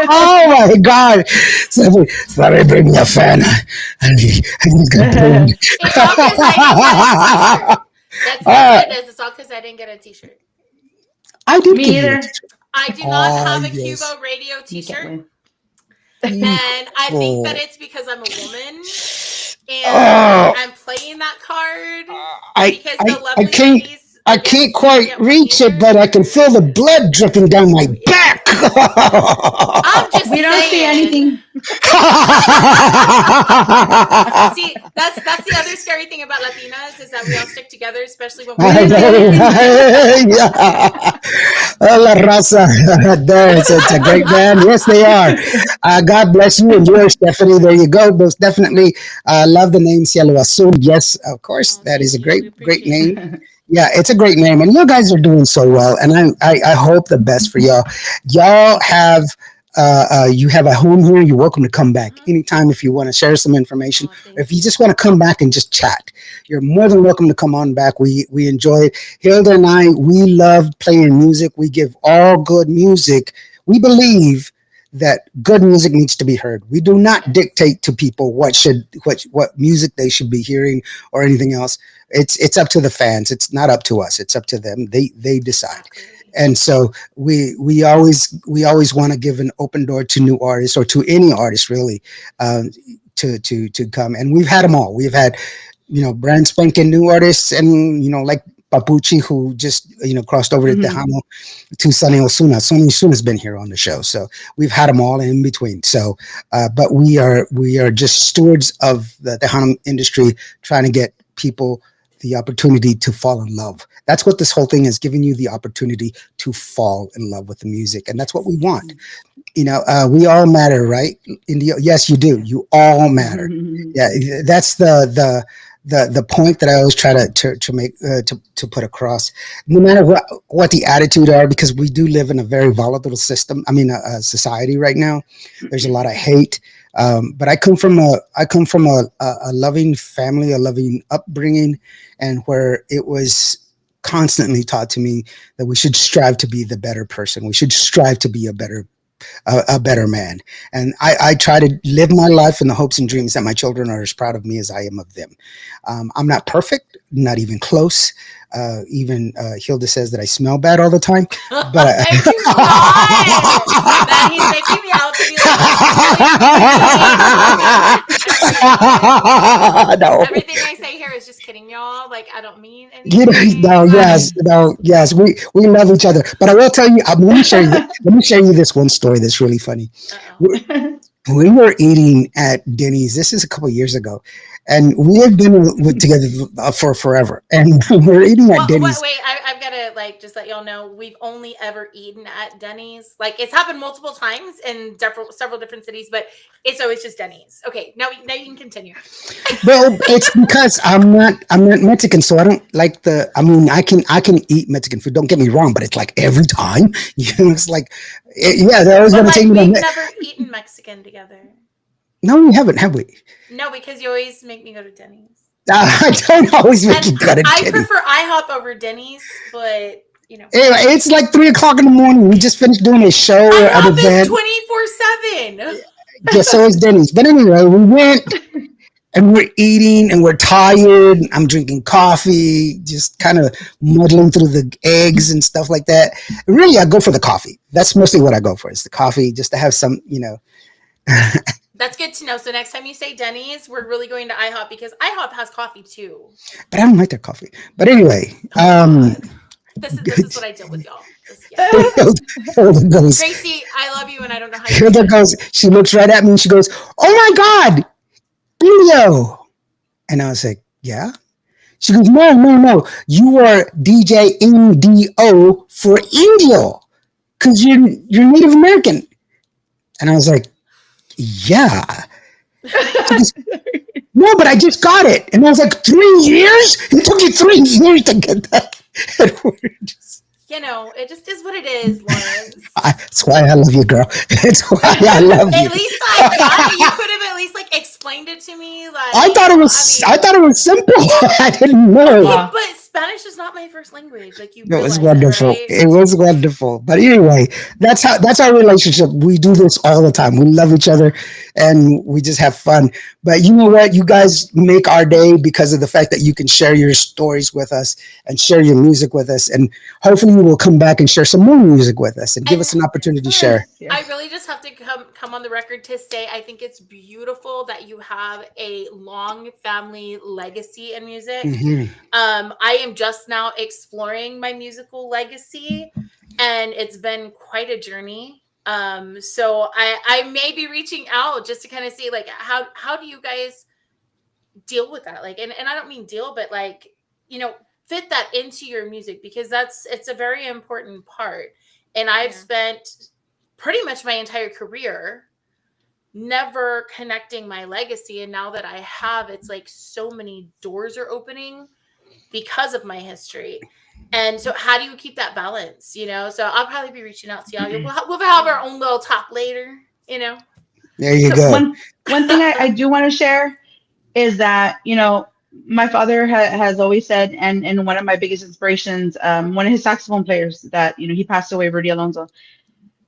Oh my God. Somebody bring me a fan. It's all because I didn't get a t-shirt. I did. Me either. I do not have a Qvo Radio t-shirt. And I think that it's because I'm a woman. And I'm playing that card because the lovely ladies. I can't quite reach it, but I can feel the blood dripping down my back. We don't see anything. See, that's the other scary thing about Latinas is that we all stick together, especially when we're La Raza. It's a great band. Yes, they are. God bless you and yours, Stephanie. There you go. Most definitely. Love the name Cielo Azul. Yes, of course. That is a great name. Yeah, it's a great name, and you guys are doing so well, and I hope the best for y'all. Y'all have you have a home here. You're welcome to come back anytime if you want to share some information, or if you just want to come back and just chat. You're more than welcome to come on back. We enjoy it. Hilda and I, we love playing music. We give all good music. We believe that good music needs to be heard. We do not dictate to people what music they should be hearing or anything else. It's up to the fans. It's not up to us. It's up to them. They decide. And so we always want to give an open door to new artists, or to any artist really, to come. And we've had them all. We've had, brand spanking new artists, and like Papuchi, who just crossed over to Tejano, to Sonny Osuna. Sonny Osuna's been here on the show, so we've had them all in between. So, but we are just stewards of the Tejano industry, trying to get people the opportunity to fall in love. That's what this whole thing is, giving you the opportunity to fall in love with the music, and that's what we want. We all matter, right? Yes, you do. You all matter. Yeah, that's the point that I always try to make to put across, no matter what the attitude are, because we do live in a very volatile system. I mean, a society right now. There's a lot of hate, but I come from a loving family, a loving upbringing, and where it was constantly taught to me that we should strive to be the better person. We should strive to be a better man. And I try to live my life in the hopes and dreams that my children are as proud of me as I am of them. I'm not perfect, not even close. Even Hilda says that I smell bad all the time. But I do not. Man, he's making me out to be like no. Everything I say here is just kidding, y'all. Like, I don't mean anything. Yes. We love each other. But I will tell you, let me share you this one story that's really funny. We were eating at Denny's. This is a couple of years ago. And we have been together for forever. And we're eating at Denny's. Wait, I've got to just let y'all know, we've only ever eaten at Denny's. Like, it's happened multiple times in several different cities, but it's always just Denny's. Okay, now you can continue. Well, it's because I'm not Mexican, so I don't like I can eat Mexican food. Don't get me wrong, but it's like every time, it's like, they're always going to take me. We've never eaten Mexican together. No, we haven't, have we? No, because you always make me go to Denny's. I don't always make you go to Denny's. I prefer IHOP over Denny's, but Anyway, it's like 3:00 in the morning. We just finished doing a show at an event. 24/7. Yeah, so is Denny's. But anyway, we went and we're eating and we're tired. I'm drinking coffee, just kind of muddling through the eggs and stuff like that. And really, I go for the coffee. That's mostly what I go for, is the coffee, just to have some, That's good to know. So next time you say Denny's, we're really going to IHOP, because IHOP has coffee too. But I don't like their coffee. But anyway, this is what I deal with, y'all. Hilda goes, Gracie, I love you, and I don't know how you. Hilda goes. She looks right at me and she goes, "Oh my God, Indio!" And I was like, "Yeah." She goes, "No. You are DJ Indio for Indio, because you're Native American." And I was like, "Yeah." Goes, "No, but I just got it." And I was like, 3 years? It took you 3 years to get that. It just is what it is, Lawrence. That's why I love you, girl. That's why I love you. At least I thought you could have at least explained it to me. I thought it was simple. I didn't know. Okay, but Spanish is not my first language. It was wonderful. Right? It was wonderful. But anyway, that's our relationship. We do this all the time. We love each other and we just have fun. But you know what? You guys make our day because of the fact that you can share your stories with us and share your music with us. And hopefully you will come back and share some more music with us and give us an opportunity to share. I really just have to come on the record to say I think it's beautiful that you have a long family legacy in music. Mm-hmm. I am just now exploring my musical legacy, and it's been quite a journey. So I may be reaching out just to kind of see how do you guys deal with that? And I don't mean deal, but fit that into your music, because it's a very important part. And I've spent pretty much my entire career never connecting my legacy. And now that I have, it's so many doors are opening because of my history. And so how do you keep that balance? So I'll probably be reaching out to y'all. We'll have our own little talk later, There you go. One thing I do want to share is that, my father has always said, and one of my biggest inspirations, one of his saxophone players that, he passed away, Rudy Alonso,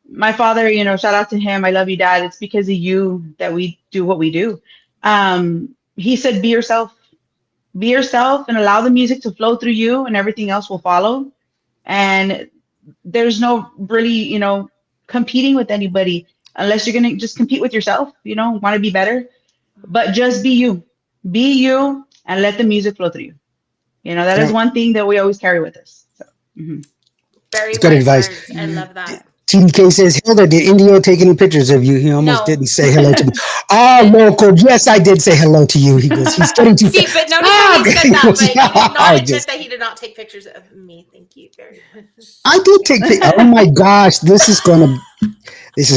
my father, shout out to him. I love you, Dad. It's because of you that we do what we do. He said, be yourself and allow the music to flow through you and everything else will follow. And there's no really, competing with anybody unless you're going to just compete with yourself, want to be better, but just be you and let the music flow through you. That is one thing that we always carry with us. So, Very good advice. Words. I love that. TDK says, Hilda, did Indio take any pictures of you? He almost didn't say hello to me. Local. Yes, I did say hello to you. He goes, he's getting too. See, but notice how he said that, but he did not admit that he did not take pictures of me. Thank you very much. I did take pictures. Oh my gosh, this is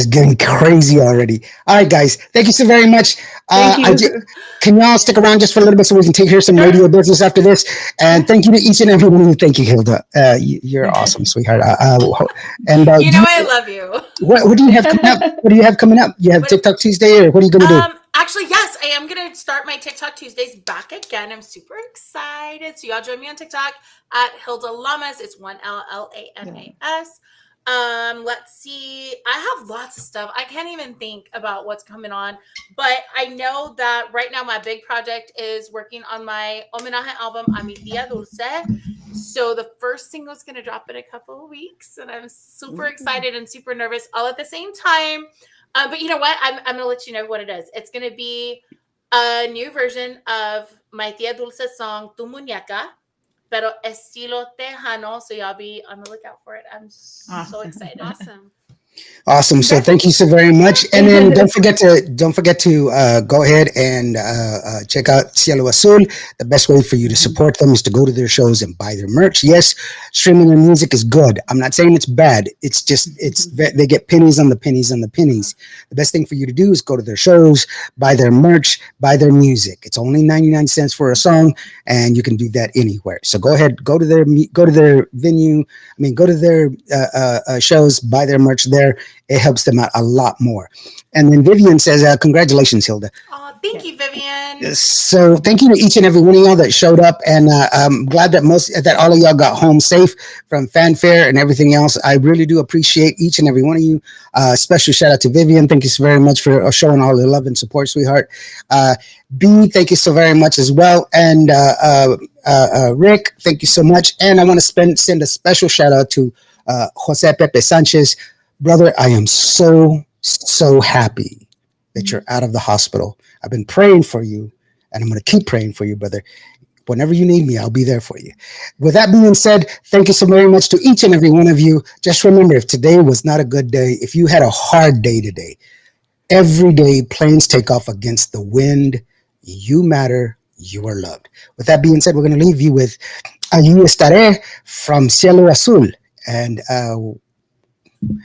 getting crazy already. All right, guys, thank you so very much. Thank you. Can y'all stick around just for a little bit so we can take care of some radio business after this? And thank you to each and every one of you. Thank you, Hilda. You're awesome, sweetheart. I love you. What do you have coming up? What do you have coming up? You have TikTok Tuesday, or what are you going to do? Actually, yes, I am going to start my TikTok Tuesdays back again. I'm super excited. So y'all join me on TikTok at Hilda Lamas. It's 1LLAMAS. Let's see. I have lots of stuff. I can't even think about what's coming on, but I know that right now my big project is working on my homenaje album, A Mi Tía Dulce. So the first single is going to drop in a couple of weeks, and I'm super excited and super nervous all at the same time. But you know what? I'm going to let you know what it is. It's going to be a new version of my Tía Dulce's song, Tu Muñeca, pero estilo Tejano. So y'all be on the lookout for it. I'm so excited. Awesome. So thank you so very much. And then don't forget to go ahead and check out Cielo Azul. The best way for you to support them is to go to their shows and buy their merch. Yes, streaming their music is good. I'm not saying it's bad. It's just they get pennies on the pennies on the pennies. The best thing for you to do is go to their shows, buy their merch, buy their music. It's only 99 cents for a song, and you can do that anywhere. So go ahead, go to their venue. Go to their shows, buy their merch there. It helps them out a lot more. And then Vivian says, congratulations, Hilda. Oh, thank you, Vivian. So thank you to each and every one of y'all that showed up. And I'm glad that all of y'all got home safe from fanfare and everything else. I really do appreciate each and every one of you. Special shout out to Vivian. Thank you so very much for showing all the love and support, sweetheart. B, thank you so very much as well. And Rick, thank you so much. And I want to send a special shout out to Jose Pepe Sanchez. Brother, I am so happy that you're out of the hospital. I've been praying for you, and I'm going to keep praying for you, brother. Whenever you need me, I'll be there for you. With that being said, thank you so very much to each and every one of you. Just remember, if today was not a good day, if you had a hard day today, every day planes take off against the wind. You matter. You are loved. With that being said, we're going to leave you with Allí Estaré from Cielo Azul. And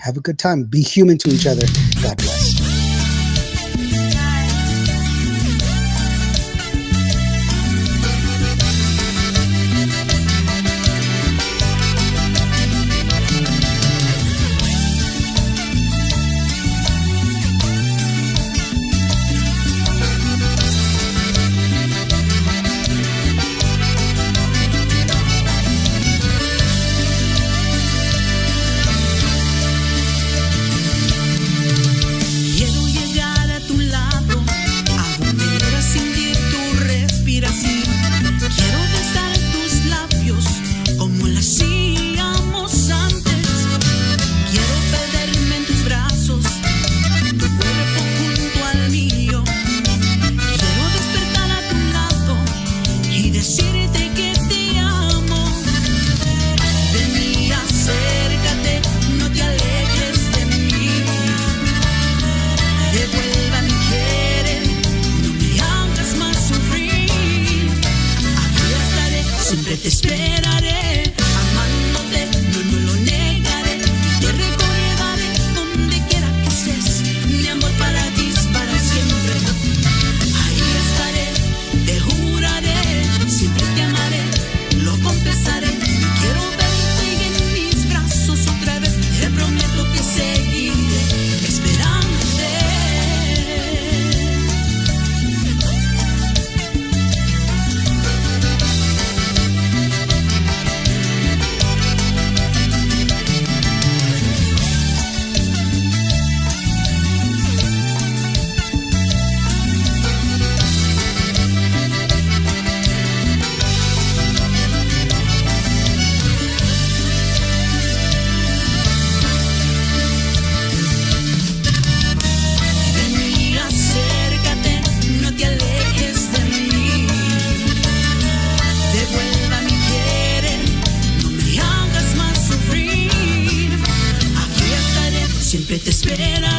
have a good time. Be human to each other. God bless. te espera